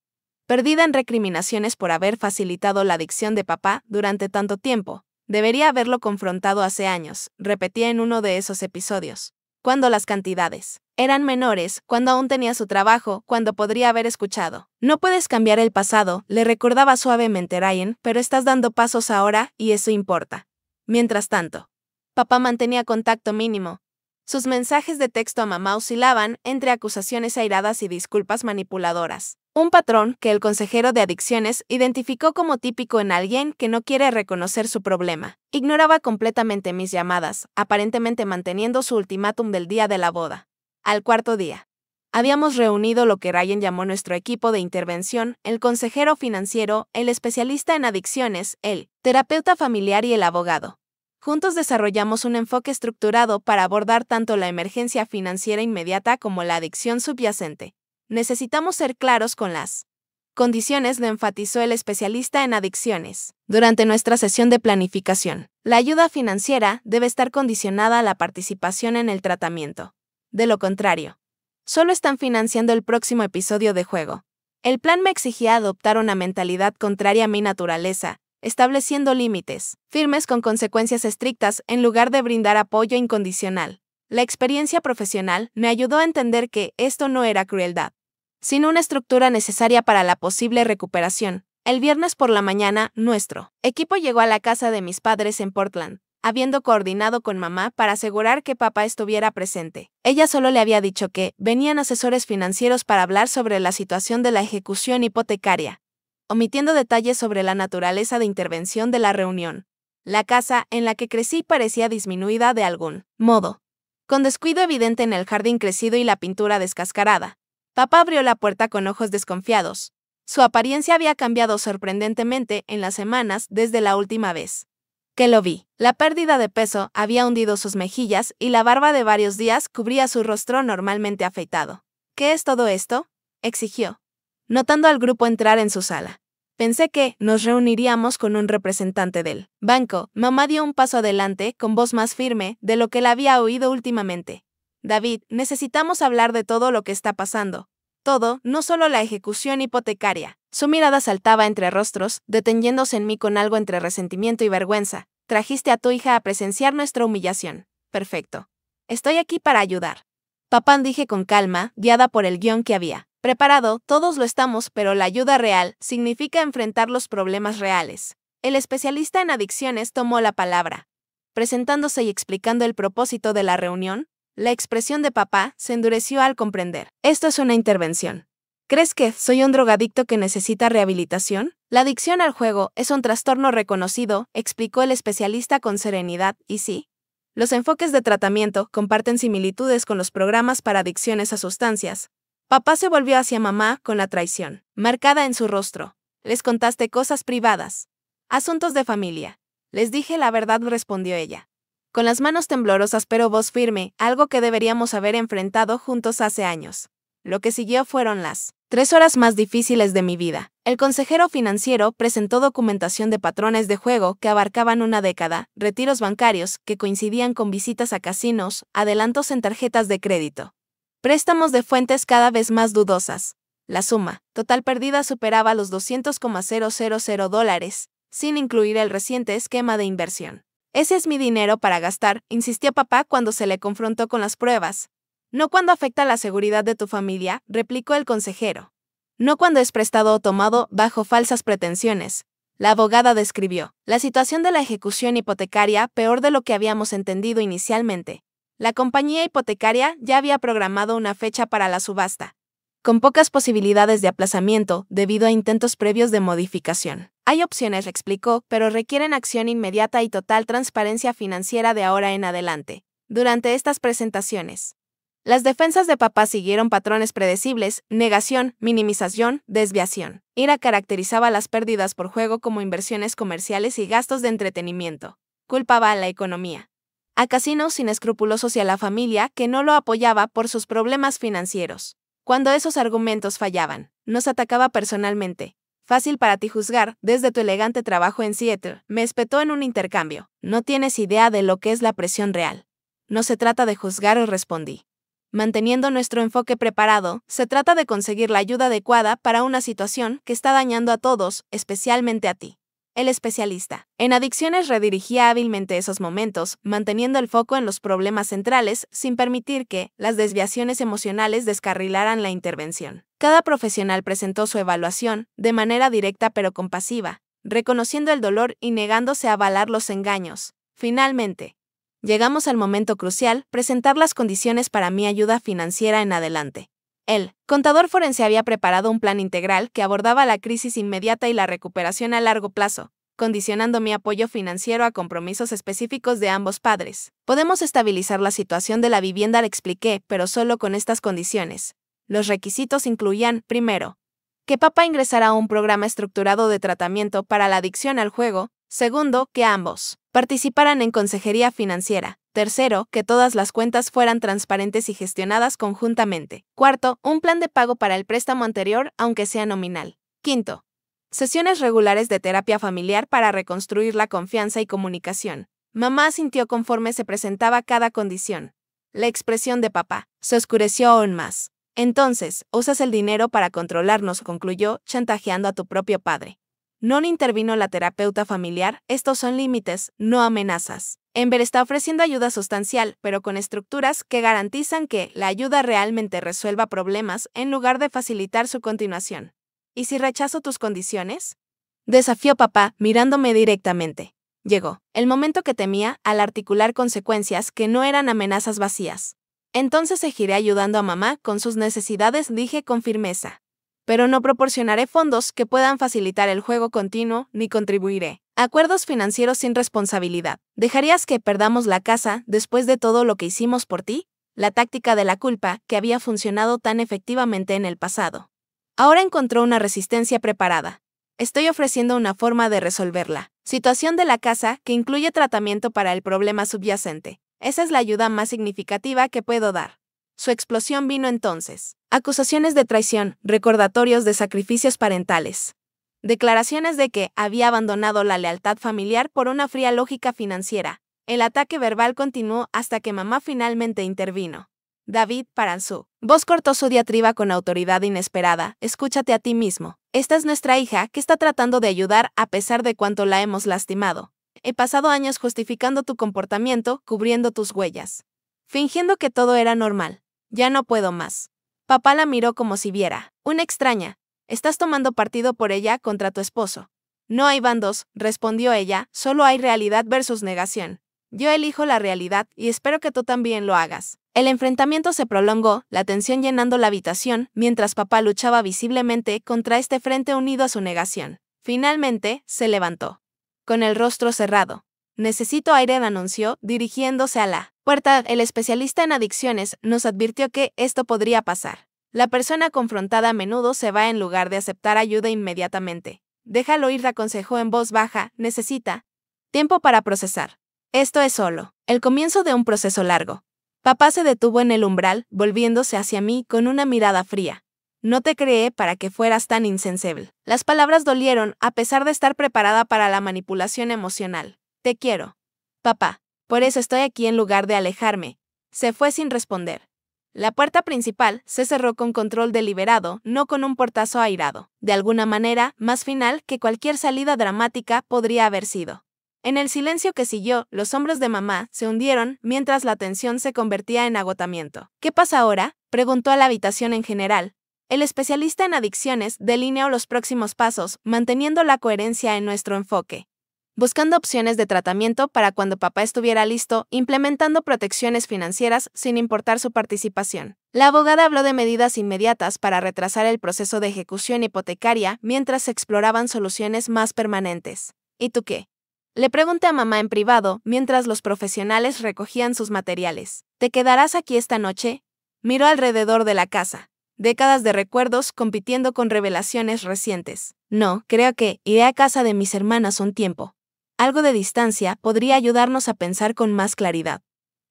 perdida en recriminaciones por haber facilitado la adicción de papá durante tanto tiempo. Debería haberlo confrontado hace años, repetía en uno de esos episodios. Cuando las cantidades eran menores, cuando aún tenía su trabajo, cuando podría haber escuchado. No puedes cambiar el pasado, le recordaba suavemente Ryan, pero estás dando pasos ahora y eso importa. Mientras tanto, papá mantenía contacto mínimo. Sus mensajes de texto a mamá oscilaban entre acusaciones airadas y disculpas manipuladoras. Un patrón que el consejero de adicciones identificó como típico en alguien que no quiere reconocer su problema. Ignoraba completamente mis llamadas, aparentemente manteniendo su ultimátum del día de la boda. Al cuarto día, habíamos reunido lo que Ryan llamó nuestro equipo de intervención: el consejero financiero, el especialista en adicciones, el terapeuta familiar y el abogado. Juntos desarrollamos un enfoque estructurado para abordar tanto la emergencia financiera inmediata como la adicción subyacente. Necesitamos ser claros con las condiciones, lo enfatizó el especialista en adicciones. Durante nuestra sesión de planificación, la ayuda financiera debe estar condicionada a la participación en el tratamiento. De lo contrario, solo están financiando el próximo episodio de juego. El plan me exigía adoptar una mentalidad contraria a mi naturaleza, estableciendo límites firmes con consecuencias estrictas en lugar de brindar apoyo incondicional. La experiencia profesional me ayudó a entender que esto no era crueldad, sino una estructura necesaria para la posible recuperación. El viernes por la mañana, nuestro equipo llegó a la casa de mis padres en Portland, habiendo coordinado con mamá para asegurar que papá estuviera presente. Ella solo le había dicho que venían asesores financieros para hablar sobre la situación de la ejecución hipotecaria, omitiendo detalles sobre la naturaleza de intervención de la reunión. La casa en la que crecí parecía disminuida de algún modo, con descuido evidente en el jardín crecido y la pintura descascarada. Papá abrió la puerta con ojos desconfiados. Su apariencia había cambiado sorprendentemente en las semanas desde la última vez Que lo vi. La pérdida de peso había hundido sus mejillas y la barba de varios días cubría su rostro normalmente afeitado. ¿Qué es todo esto?, exigió, notando al grupo entrar en su sala. Pensé que nos reuniríamos con un representante del banco. Mamá dio un paso adelante con voz más firme de lo que la había oído últimamente. David, necesitamos hablar de todo lo que está pasando. Todo, no solo la ejecución hipotecaria. Su mirada saltaba entre rostros, deteniéndose en mí con algo entre resentimiento y vergüenza. Trajiste a tu hija a presenciar nuestra humillación. Perfecto. Estoy aquí para ayudar. Papá, dije con calma, guiada por el guión que había preparado. Todos lo estamos, pero la ayuda real significa enfrentar los problemas reales. El especialista en adicciones tomó la palabra. Presentándose y explicando el propósito de la reunión, la expresión de papá se endureció al comprender. Esto es una intervención. ¿Crees que soy un drogadicto que necesita rehabilitación? La adicción al juego es un trastorno reconocido, explicó el especialista con serenidad, y sí, los enfoques de tratamiento comparten similitudes con los programas para adicciones a sustancias. Papá se volvió hacia mamá con la traición marcada en su rostro. Les contaste cosas privadas. Asuntos de familia. Les dije la verdad, respondió ella. Con las manos temblorosas pero voz firme, algo que deberíamos haber enfrentado juntos hace años. Lo que siguió fueron las 3 horas más difíciles de mi vida. El consejero financiero presentó documentación de patrones de juego que abarcaban una década, retiros bancarios que coincidían con visitas a casinos, adelantos en tarjetas de crédito, préstamos de fuentes cada vez más dudosas. La suma total perdida superaba los $200,000, sin incluir el reciente esquema de inversión. Ese es mi dinero para gastar, insistió papá cuando se le confrontó con las pruebas. No cuando afecta la seguridad de tu familia, replicó el consejero. No cuando es prestado o tomado bajo falsas pretensiones. La abogada describió la situación de la ejecución hipotecaria peor de lo que habíamos entendido inicialmente. La compañía hipotecaria ya había programado una fecha para la subasta, con pocas posibilidades de aplazamiento debido a intentos previos de modificación. Hay opciones, explicó, pero requieren acción inmediata y total transparencia financiera de ahora en adelante. Durante estas presentaciones, las defensas de papá siguieron patrones predecibles: negación, minimización, desviación. Ira caracterizaba las pérdidas por juego como inversiones comerciales y gastos de entretenimiento. Culpaba a la economía, a casinos inescrupulosos y a la familia que no lo apoyaba por sus problemas financieros. Cuando esos argumentos fallaban, nos atacaba personalmente. Fácil para ti juzgar, desde tu elegante trabajo en Seattle, me espetó en un intercambio. No tienes idea de lo que es la presión real. No se trata de juzgar, respondí. Manteniendo nuestro enfoque preparado, se trata de conseguir la ayuda adecuada para una situación que está dañando a todos, especialmente a ti. El especialista en adicciones redirigía hábilmente esos momentos, manteniendo el foco en los problemas centrales sin permitir que las desviaciones emocionales descarrilaran la intervención. Cada profesional presentó su evaluación de manera directa pero compasiva, reconociendo el dolor y negándose a avalar los engaños. Finalmente, llegamos al momento crucial: presentar las condiciones para mi ayuda financiera en adelante. El contador forense había preparado un plan integral que abordaba la crisis inmediata y la recuperación a largo plazo, condicionando mi apoyo financiero a compromisos específicos de ambos padres. Podemos estabilizar la situación de la vivienda, le expliqué, pero solo con estas condiciones. Los requisitos incluían, primero, que papá ingresara a un programa estructurado de tratamiento para la adicción al juego. Segundo, que ambos participaran en consejería financiera. Tercero, que todas las cuentas fueran transparentes y gestionadas conjuntamente. Cuarto, un plan de pago para el préstamo anterior, aunque sea nominal. Quinto, sesiones regulares de terapia familiar para reconstruir la confianza y comunicación. Mamá asintió conforme se presentaba cada condición. La expresión de papá se oscureció aún más. Entonces, usas el dinero para controlarnos, concluyó, chantajeando a tu propio padre. No intervino la terapeuta familiar. Estos son límites, no amenazas. Ember está ofreciendo ayuda sustancial, pero con estructuras que garantizan que la ayuda realmente resuelva problemas en lugar de facilitar su continuación. ¿Y si rechazo tus condiciones?, desafió papá, mirándome directamente. Llegó el momento que temía al articular consecuencias que no eran amenazas vacías. Entonces seguiré ayudando a mamá con sus necesidades, dije con firmeza. Pero no proporcionaré fondos que puedan facilitar el juego continuo, ni contribuiré a acuerdos financieros sin responsabilidad. ¿Dejarías que perdamos la casa después de todo lo que hicimos por ti? La táctica de la culpa, que había funcionado tan efectivamente en el pasado, ahora encontró una resistencia preparada. Estoy ofreciendo una forma de resolverla. Situación de la casa que incluye tratamiento para el problema subyacente. Esa es la ayuda más significativa que puedo dar. Su explosión vino entonces. Acusaciones de traición, recordatorios de sacrificios parentales. Declaraciones de que había abandonado la lealtad familiar por una fría lógica financiera. El ataque verbal continuó hasta que mamá finalmente intervino. David Paranzú. Voz cortó su diatriba con autoridad inesperada. Escúchate a ti mismo. Esta es nuestra hija que está tratando de ayudar a pesar de cuánto la hemos lastimado. He pasado años justificando tu comportamiento, cubriendo tus huellas. Fingiendo que todo era normal. Ya no puedo más. Papá la miró como si viera. Una extraña. Estás tomando partido por ella contra tu esposo. No hay bandos, respondió ella, solo hay realidad versus negación. Yo elijo la realidad y espero que tú también lo hagas. El enfrentamiento se prolongó, la tensión llenando la habitación, mientras papá luchaba visiblemente contra este frente unido a su negación. Finalmente, se levantó. Con el rostro cerrado. Necesito aire, anunció, dirigiéndose a la puerta. El especialista en adicciones nos advirtió que esto podría pasar. La persona confrontada a menudo se va en lugar de aceptar ayuda inmediatamente. Déjalo ir, aconsejó en voz baja, necesita tiempo para procesar. Esto es solo el comienzo de un proceso largo. Papá se detuvo en el umbral, volviéndose hacia mí con una mirada fría. No te creé para que fueras tan insensible. Las palabras dolieron, a pesar de estar preparada para la manipulación emocional. Te quiero, papá. Por eso estoy aquí en lugar de alejarme. Se fue sin responder. La puerta principal se cerró con control deliberado, no con un portazo airado. De alguna manera, más final que cualquier salida dramática podría haber sido. En el silencio que siguió, los hombros de mamá se hundieron mientras la tensión se convertía en agotamiento. ¿Qué pasa ahora?, preguntó a la habitación en general. El especialista en adicciones delineó los próximos pasos, manteniendo la coherencia en nuestro enfoque. Buscando opciones de tratamiento para cuando papá estuviera listo, implementando protecciones financieras sin importar su participación. La abogada habló de medidas inmediatas para retrasar el proceso de ejecución hipotecaria mientras se exploraban soluciones más permanentes. ¿Y tú qué?, le pregunté a mamá en privado mientras los profesionales recogían sus materiales. ¿Te quedarás aquí esta noche? Miró alrededor de la casa. Décadas de recuerdos compitiendo con revelaciones recientes. No, creo que iré a casa de mis hermanas un tiempo. Algo de distancia podría ayudarnos a pensar con más claridad.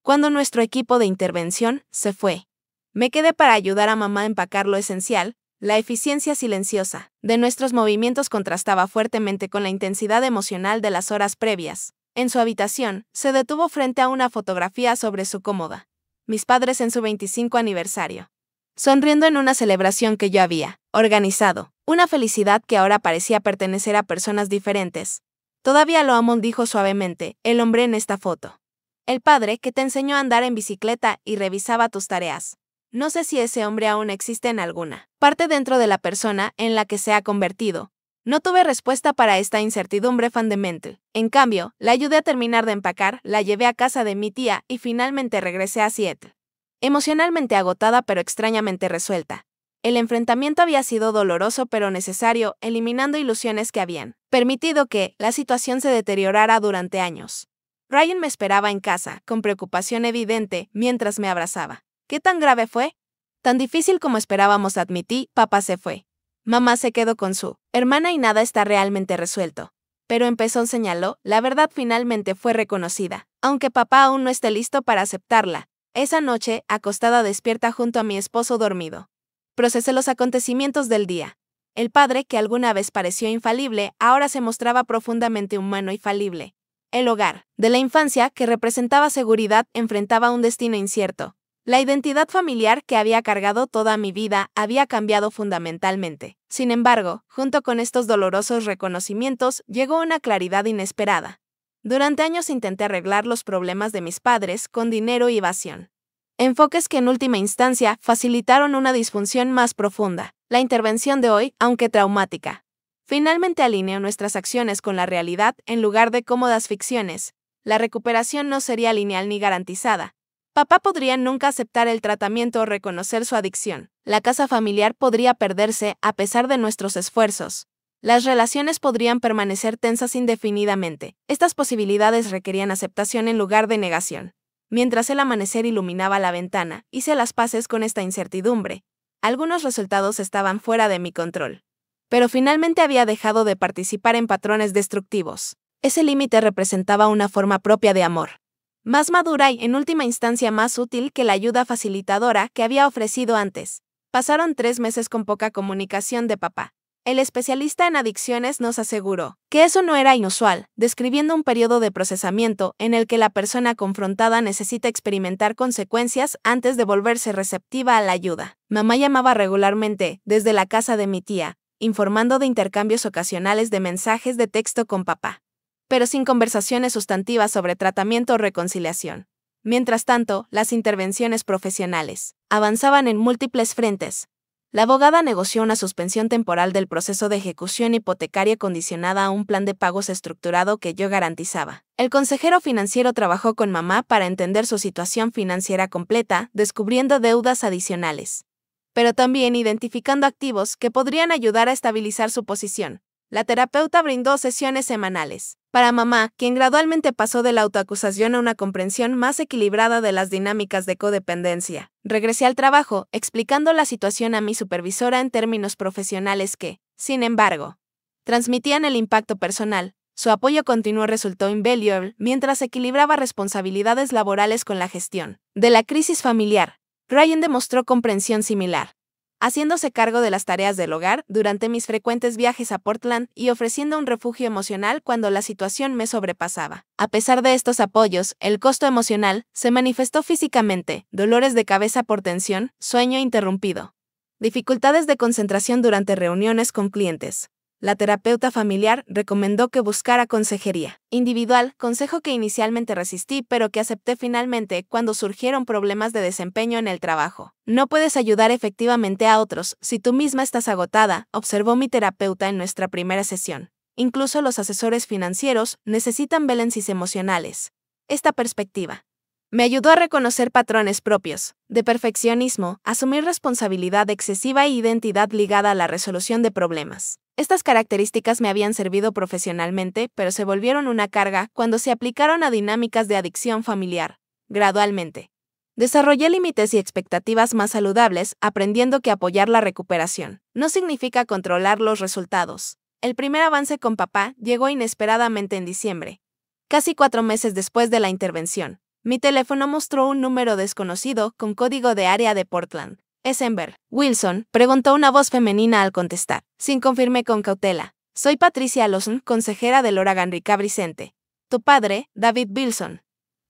Cuando nuestro equipo de intervención se fue, me quedé para ayudar a mamá a empacar lo esencial. La eficiencia silenciosa de nuestros movimientos contrastaba fuertemente con la intensidad emocional de las horas previas. En su habitación, se detuvo frente a una fotografía sobre su cómoda. Mis padres en su 25 aniversario. Sonriendo en una celebración que yo había organizado. Una felicidad que ahora parecía pertenecer a personas diferentes. Todavía lo amo, dijo suavemente el hombre en esta foto. El padre que te enseñó a andar en bicicleta y revisaba tus tareas. No sé si ese hombre aún existe en alguna parte dentro de la persona en la que se ha convertido. No tuve respuesta para esta incertidumbre fundamental. En cambio, la ayudé a terminar de empacar, la llevé a casa de mi tía y finalmente regresé a Seattle. Emocionalmente agotada pero extrañamente resuelta. El enfrentamiento había sido doloroso pero necesario, eliminando ilusiones que habían permitido que la situación se deteriorara durante años. Ryan me esperaba en casa, con preocupación evidente, mientras me abrazaba. ¿Qué tan grave fue? Tan difícil como esperábamos, admití. Papá se fue. Mamá se quedó con su hermana y nada está realmente resuelto. Pero empezó, señaló, la verdad finalmente fue reconocida, aunque papá aún no esté listo para aceptarla. Esa noche, acostada despierta junto a mi esposo dormido. Procesé los acontecimientos del día. El padre, que alguna vez pareció infalible, ahora se mostraba profundamente humano y falible. El hogar de la infancia, que representaba seguridad, enfrentaba un destino incierto. La identidad familiar que había cargado toda mi vida había cambiado fundamentalmente. Sin embargo, junto con estos dolorosos reconocimientos, llegó una claridad inesperada. Durante años intenté arreglar los problemas de mis padres con dinero y evasión. Enfoques que en última instancia facilitaron una disfunción más profunda. La intervención de hoy, aunque traumática, finalmente alineó nuestras acciones con la realidad en lugar de cómodas ficciones. La recuperación no sería lineal ni garantizada. Papá podría nunca aceptar el tratamiento o reconocer su adicción. La casa familiar podría perderse a pesar de nuestros esfuerzos. Las relaciones podrían permanecer tensas indefinidamente. Estas posibilidades requerían aceptación en lugar de negación. Mientras el amanecer iluminaba la ventana, hice las paces con esta incertidumbre. Algunos resultados estaban fuera de mi control. Pero finalmente había dejado de participar en patrones destructivos. Ese límite representaba una forma propia de amor. Más madura y, en última instancia, más útil que la ayuda facilitadora que había ofrecido antes. Pasaron 3 meses con poca comunicación de papá. El especialista en adicciones nos aseguró que eso no era inusual, describiendo un periodo de procesamiento en el que la persona confrontada necesita experimentar consecuencias antes de volverse receptiva a la ayuda. Mamá llamaba regularmente desde la casa de mi tía, informando de intercambios ocasionales de mensajes de texto con papá, pero sin conversaciones sustantivas sobre tratamiento o reconciliación. Mientras tanto, las intervenciones profesionales avanzaban en múltiples frentes. La abogada negoció una suspensión temporal del proceso de ejecución hipotecaria condicionada a un plan de pagos estructurado que yo garantizaba. El consejero financiero trabajó con mamá para entender su situación financiera completa, descubriendo deudas adicionales, pero también identificando activos que podrían ayudar a estabilizar su posición. La terapeuta brindó sesiones semanales para mamá, quien gradualmente pasó de la autoacusación a una comprensión más equilibrada de las dinámicas de codependencia. Regresé al trabajo, explicando la situación a mi supervisora en términos profesionales que, sin embargo, transmitían el impacto personal. Su apoyo continuo resultó invaluable mientras equilibraba responsabilidades laborales con la gestión de la crisis familiar. Ryan demostró comprensión similar, haciéndose cargo de las tareas del hogar durante mis frecuentes viajes a Portland y ofreciendo un refugio emocional cuando la situación me sobrepasaba. A pesar de estos apoyos, el costo emocional se manifestó físicamente: dolores de cabeza por tensión, sueño interrumpido, dificultades de concentración durante reuniones con clientes. La terapeuta familiar recomendó que buscara consejería individual, consejo que inicialmente resistí pero que acepté finalmente cuando surgieron problemas de desempeño en el trabajo. No puedes ayudar efectivamente a otros si tú misma estás agotada, observó mi terapeuta en nuestra primera sesión. Incluso los asesores financieros necesitan balances emocionales. Esta perspectiva me ayudó a reconocer patrones propios de perfeccionismo, asumir responsabilidad excesiva e identidad ligada a la resolución de problemas. Estas características me habían servido profesionalmente, pero se volvieron una carga cuando se aplicaron a dinámicas de adicción familiar. Gradualmente, desarrollé límites y expectativas más saludables, aprendiendo que apoyar la recuperación no significa controlar los resultados. El primer avance con papá llegó inesperadamente en diciembre. Casi 4 meses después de la intervención, mi teléfono mostró un número desconocido con código de área de Portland. ¿Es Ember Wilson?, preguntó una voz femenina al contestar. Sin confirmé con cautela. Soy Patricia Lawson, consejera del Oregon Recovery Center. Tu padre, David Wilson,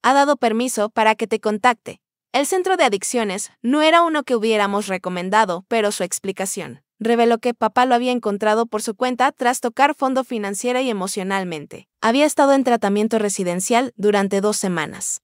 ha dado permiso para que te contacte. El centro de adicciones no era uno que hubiéramos recomendado, pero su explicación reveló que papá lo había encontrado por su cuenta tras tocar fondo financiera y emocionalmente. Había estado en tratamiento residencial durante 2 semanas.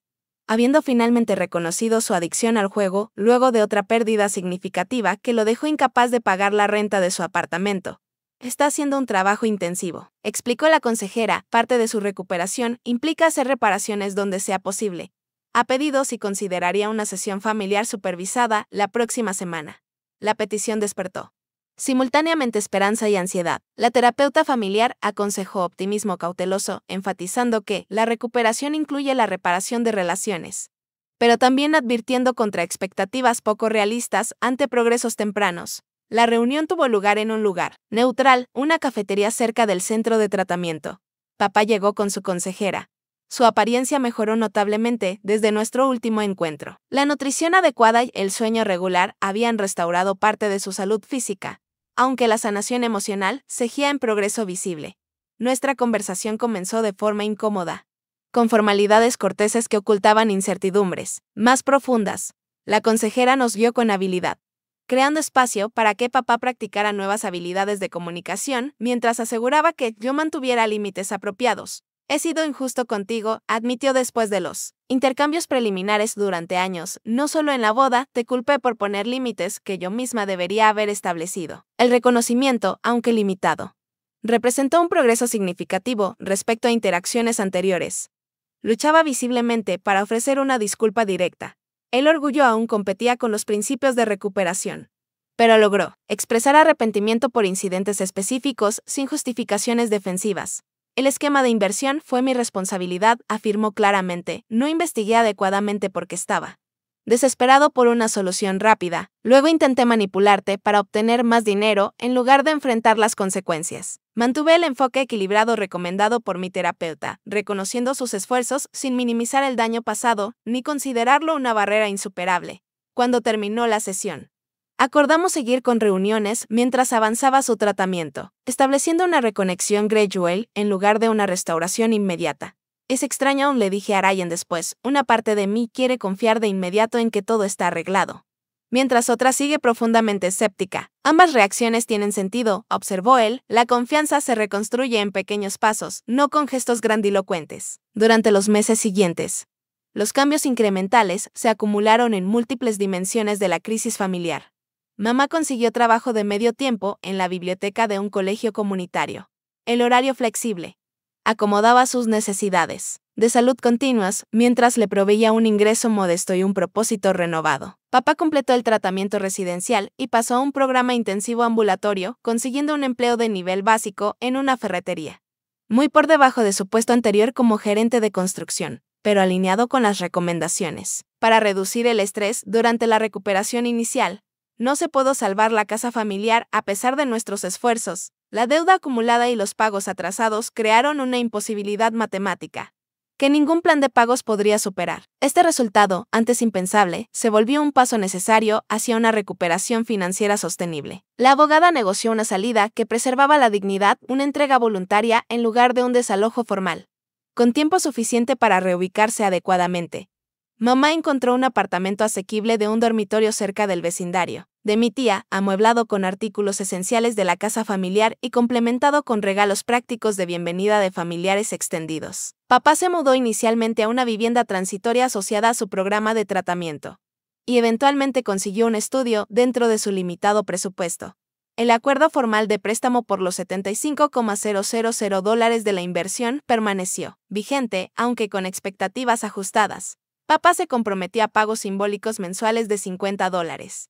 Habiendo finalmente reconocido su adicción al juego, luego de otra pérdida significativa que lo dejó incapaz de pagar la renta de su apartamento. Está haciendo un trabajo intensivo, explicó la consejera. Parte de su recuperación implica hacer reparaciones donde sea posible. Ha pedido si consideraría una sesión familiar supervisada la próxima semana. La petición despertó simultáneamente esperanza y ansiedad. La terapeuta familiar aconsejó optimismo cauteloso, enfatizando que la recuperación incluye la reparación de relaciones, pero también advirtiendo contra expectativas poco realistas ante progresos tempranos. La reunión tuvo lugar en un lugar neutral, una cafetería cerca del centro de tratamiento. Papá llegó con su consejera. Su apariencia mejoró notablemente desde nuestro último encuentro. La nutrición adecuada y el sueño regular habían restaurado parte de su salud física, aunque la sanación emocional seguía en progreso visible. Nuestra conversación comenzó de forma incómoda, con formalidades corteses que ocultaban incertidumbres más profundas. La consejera nos guió con habilidad, creando espacio para que papá practicara nuevas habilidades de comunicación mientras aseguraba que yo mantuviera límites apropiados. He sido injusto contigo, admitió después de los intercambios preliminares durante años. No solo en la boda, te culpé por poner límites que yo misma debería haber establecido. El reconocimiento, aunque limitado, representó un progreso significativo respecto a interacciones anteriores. Luchaba visiblemente para ofrecer una disculpa directa. El orgullo aún competía con los principios de recuperación, pero logró expresar arrepentimiento por incidentes específicos sin justificaciones defensivas. El esquema de inversión fue mi responsabilidad, afirmó claramente. No investigué adecuadamente porque estaba desesperado por una solución rápida. Luego intenté manipularte para obtener más dinero en lugar de enfrentar las consecuencias. Mantuve el enfoque equilibrado recomendado por mi terapeuta, reconociendo sus esfuerzos sin minimizar el daño pasado ni considerarlo una barrera insuperable. Cuando terminó la sesión, acordamos seguir con reuniones mientras avanzaba su tratamiento, estableciendo una reconexión gradual en lugar de una restauración inmediata. Es extraño, aún le dije a Ryan después, una parte de mí quiere confiar de inmediato en que todo está arreglado, mientras otra sigue profundamente escéptica. Ambas reacciones tienen sentido, observó él, la confianza se reconstruye en pequeños pasos, no con gestos grandilocuentes. Durante los meses siguientes, los cambios incrementales se acumularon en múltiples dimensiones de la crisis familiar. Mamá consiguió trabajo de medio tiempo en la biblioteca de un colegio comunitario. El horario flexible acomodaba sus necesidades de salud continuas, mientras le proveía un ingreso modesto y un propósito renovado. Papá completó el tratamiento residencial y pasó a un programa intensivo ambulatorio, consiguiendo un empleo de nivel básico en una ferretería, muy por debajo de su puesto anterior como gerente de construcción, pero alineado con las recomendaciones. Para reducir el estrés durante la recuperación inicial, no se pudo salvar la casa familiar a pesar de nuestros esfuerzos. La deuda acumulada y los pagos atrasados crearon una imposibilidad matemática que ningún plan de pagos podría superar. Este resultado, antes impensable, se volvió un paso necesario hacia una recuperación financiera sostenible. La abogada negoció una salida que preservaba la dignidad, una entrega voluntaria en lugar de un desalojo formal, con tiempo suficiente para reubicarse adecuadamente. Mamá encontró un apartamento asequible de un dormitorio cerca del vecindario de mi tía, amueblado con artículos esenciales de la casa familiar y complementado con regalos prácticos de bienvenida de familiares extendidos. Papá se mudó inicialmente a una vivienda transitoria asociada a su programa de tratamiento, y eventualmente consiguió un estudio dentro de su limitado presupuesto. El acuerdo formal de préstamo por los $75,000 de la inversión permaneció vigente, aunque con expectativas ajustadas. Papá se comprometió a pagos simbólicos mensuales de $50.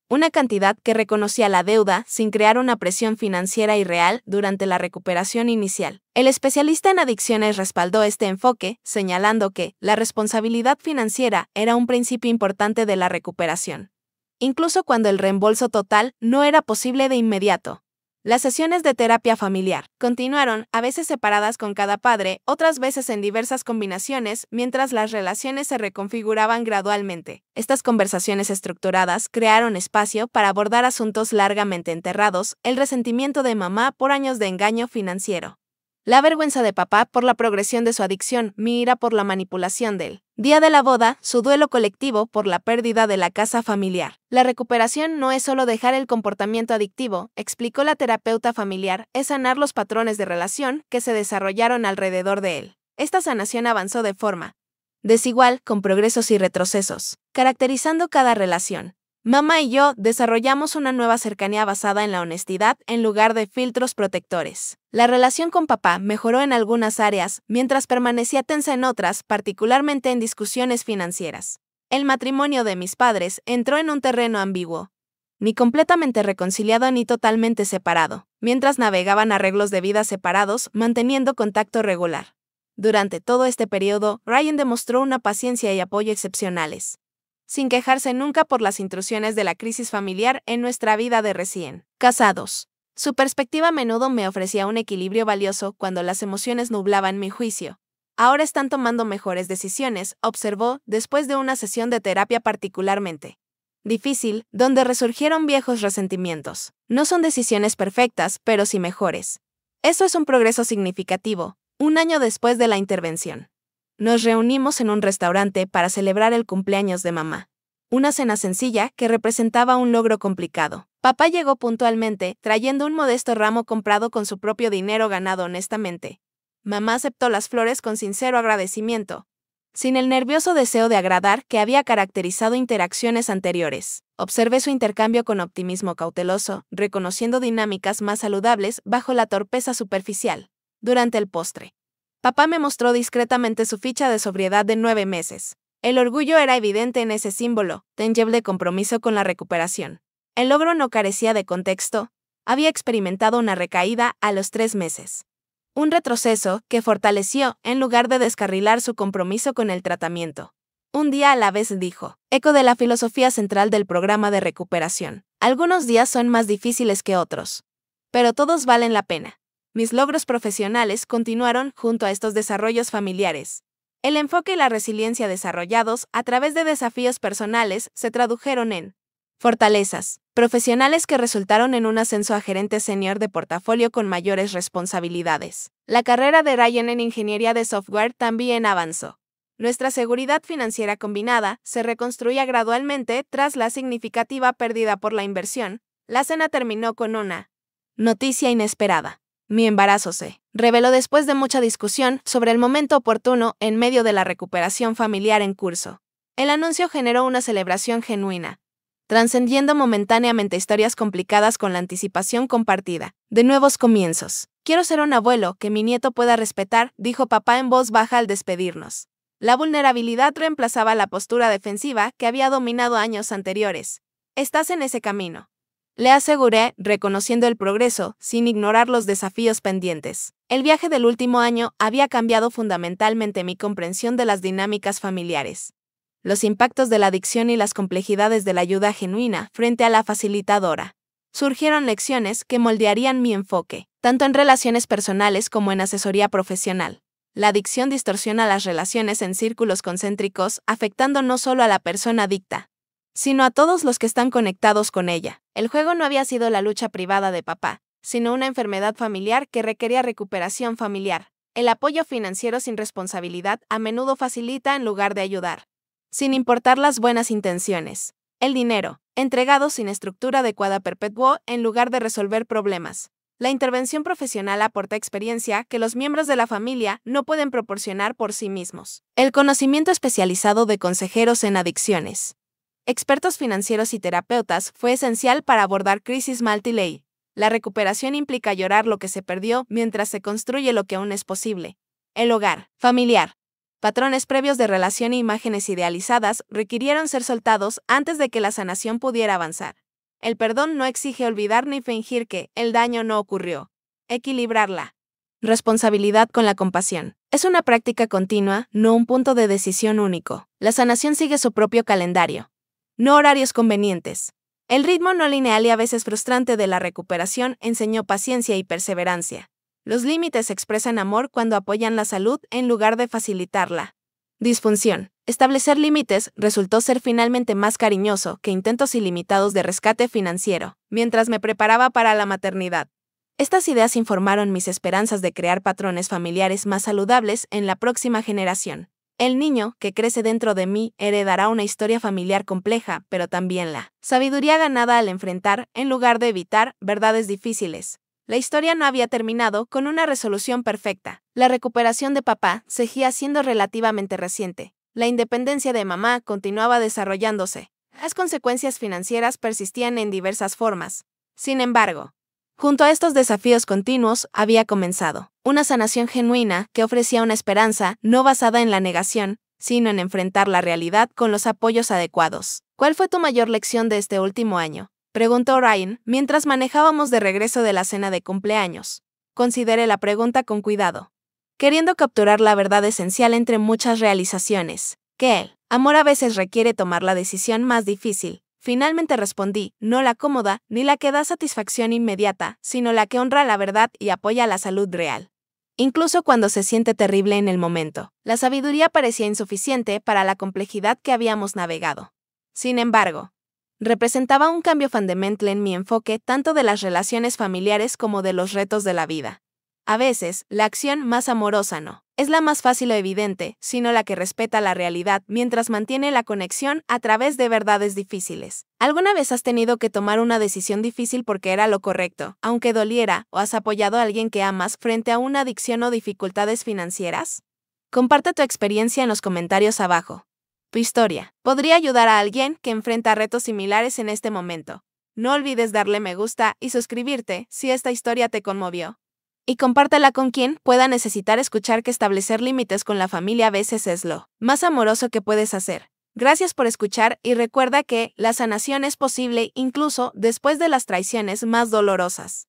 Una cantidad que reconocía la deuda sin crear una presión financiera irreal durante la recuperación inicial. El especialista en adicciones respaldó este enfoque, señalando que la responsabilidad financiera era un principio importante de la recuperación, incluso cuando el reembolso total no era posible de inmediato. Las sesiones de terapia familiar continuaron, a veces separadas con cada padre, otras veces en diversas combinaciones, mientras las relaciones se reconfiguraban gradualmente. Estas conversaciones estructuradas crearon espacio para abordar asuntos largamente enterrados, el resentimiento de mamá por años de engaño financiero, la vergüenza de papá por la progresión de su adicción, mi ira por la manipulación del día de la boda, su duelo colectivo por la pérdida de la casa familiar. La recuperación no es solo dejar el comportamiento adictivo, explicó la terapeuta familiar, es sanar los patrones de relación que se desarrollaron alrededor de él. Esta sanación avanzó de forma desigual, con progresos y retrocesos, caracterizando cada relación. Mamá y yo desarrollamos una nueva cercanía basada en la honestidad en lugar de filtros protectores. La relación con papá mejoró en algunas áreas, mientras permanecía tensa en otras, particularmente en discusiones financieras. El matrimonio de mis padres entró en un terreno ambiguo, ni completamente reconciliado ni totalmente separado, mientras navegaban arreglos de vida separados, manteniendo contacto regular. Durante todo este periodo, Ryan demostró una paciencia y apoyo excepcionales, sin quejarse nunca por las intrusiones de la crisis familiar en nuestra vida de recién casados. Su perspectiva a menudo me ofrecía un equilibrio valioso cuando las emociones nublaban mi juicio. Ahora están tomando mejores decisiones, observó, después de una sesión de terapia particularmente difícil, donde resurgieron viejos resentimientos. No son decisiones perfectas, pero sí mejores. Eso es un progreso significativo, un año después de la intervención. Nos reunimos en un restaurante para celebrar el cumpleaños de mamá. Una cena sencilla que representaba un logro complicado. Papá llegó puntualmente, trayendo un modesto ramo comprado con su propio dinero ganado honestamente. Mamá aceptó las flores con sincero agradecimiento, sin el nervioso deseo de agradar que había caracterizado interacciones anteriores. Observé su intercambio con optimismo cauteloso, reconociendo dinámicas más saludables bajo la torpeza superficial. Durante el postre, papá me mostró discretamente su ficha de sobriedad de 9 meses. El orgullo era evidente en ese símbolo, tangible de compromiso con la recuperación. El logro no carecía de contexto. Había experimentado una recaída a los 3 meses. Un retroceso que fortaleció en lugar de descarrilar su compromiso con el tratamiento. Un día a la vez, dijo, eco de la filosofía central del programa de recuperación. Algunos días son más difíciles que otros, pero todos valen la pena. Mis logros profesionales continuaron junto a estos desarrollos familiares. El enfoque y la resiliencia desarrollados a través de desafíos personales se tradujeron en fortalezas profesionales que resultaron en un ascenso a gerente senior de portafolio con mayores responsabilidades. La carrera de Ryan en ingeniería de software también avanzó. Nuestra seguridad financiera combinada se reconstruía gradualmente tras la significativa pérdida por la inversión. La cena terminó con una noticia inesperada. Mi embarazo se reveló después de mucha discusión sobre el momento oportuno en medio de la recuperación familiar en curso. El anuncio generó una celebración genuina, trascendiendo momentáneamente historias complicadas con la anticipación compartida de nuevos comienzos. Quiero ser un abuelo que mi nieto pueda respetar, dijo papá en voz baja al despedirnos. La vulnerabilidad reemplazaba la postura defensiva que había dominado años anteriores. Estás en ese camino, le aseguré, reconociendo el progreso, sin ignorar los desafíos pendientes. El viaje del último año había cambiado fundamentalmente mi comprensión de las dinámicas familiares, los impactos de la adicción y las complejidades de la ayuda genuina frente a la facilitadora. Surgieron lecciones que moldearían mi enfoque, tanto en relaciones personales como en asesoría profesional. La adicción distorsiona las relaciones en círculos concéntricos, afectando no solo a la persona adicta, sino a todos los que están conectados con ella. El juego no había sido la lucha privada de papá, sino una enfermedad familiar que requería recuperación familiar. El apoyo financiero sin responsabilidad a menudo facilita en lugar de ayudar, sin importar las buenas intenciones. El dinero, entregado sin estructura adecuada, perpetuó en lugar de resolver problemas. La intervención profesional aporta experiencia que los miembros de la familia no pueden proporcionar por sí mismos. El conocimiento especializado de consejeros en adicciones, expertos financieros y terapeutas fue esencial para abordar crisis multiley. La recuperación implica llorar lo que se perdió mientras se construye lo que aún es posible. El hogar familiar, patrones previos de relación e imágenes idealizadas requirieron ser soltados antes de que la sanación pudiera avanzar. El perdón no exige olvidar ni fingir que el daño no ocurrió. Equilibrar la responsabilidad con la compasión es una práctica continua, no un punto de decisión único. La sanación sigue su propio calendario, no horarios convenientes. El ritmo no lineal y a veces frustrante de la recuperación enseñó paciencia y perseverancia. Los límites expresan amor cuando apoyan la salud en lugar de facilitarla. Disfunción. Establecer límites resultó ser finalmente más cariñoso que intentos ilimitados de rescate financiero, mientras me preparaba para la maternidad. Estas ideas informaron mis esperanzas de crear patrones familiares más saludables en la próxima generación. El niño que crece dentro de mí heredará una historia familiar compleja, pero también la sabiduría ganada al enfrentar, en lugar de evitar, verdades difíciles. La historia no había terminado con una resolución perfecta. La recuperación de papá seguía siendo relativamente reciente. La independencia de mamá continuaba desarrollándose. Las consecuencias financieras persistían en diversas formas. Sin embargo, junto a estos desafíos continuos había comenzado una sanación genuina que ofrecía una esperanza no basada en la negación, sino en enfrentar la realidad con los apoyos adecuados. ¿Cuál fue tu mayor lección de este último año?, preguntó Ryan mientras manejábamos de regreso de la cena de cumpleaños. Consideré la pregunta con cuidado, queriendo capturar la verdad esencial entre muchas realizaciones, que el amor a veces requiere tomar la decisión más difícil. Finalmente respondí, no la cómoda, ni la que da satisfacción inmediata, sino la que honra la verdad y apoya la salud real. Incluso cuando se siente terrible en el momento, la sabiduría parecía insuficiente para la complejidad que habíamos navegado. Sin embargo, representaba un cambio fundamental en mi enfoque tanto de las relaciones familiares como de los retos de la vida. A veces, la acción más amorosa no es la más fácil o evidente, sino la que respeta la realidad mientras mantiene la conexión a través de verdades difíciles. ¿Alguna vez has tenido que tomar una decisión difícil porque era lo correcto, aunque doliera, o has apoyado a alguien que amas frente a una adicción o dificultades financieras? Comparte tu experiencia en los comentarios abajo. Tu historia podría ayudar a alguien que enfrenta retos similares en este momento. No olvides darle me gusta y suscribirte si esta historia te conmovió. Y compártela con quien pueda necesitar escuchar que establecer límites con la familia a veces es lo más amoroso que puedes hacer. Gracias por escuchar y recuerda que la sanación es posible incluso después de las traiciones más dolorosas.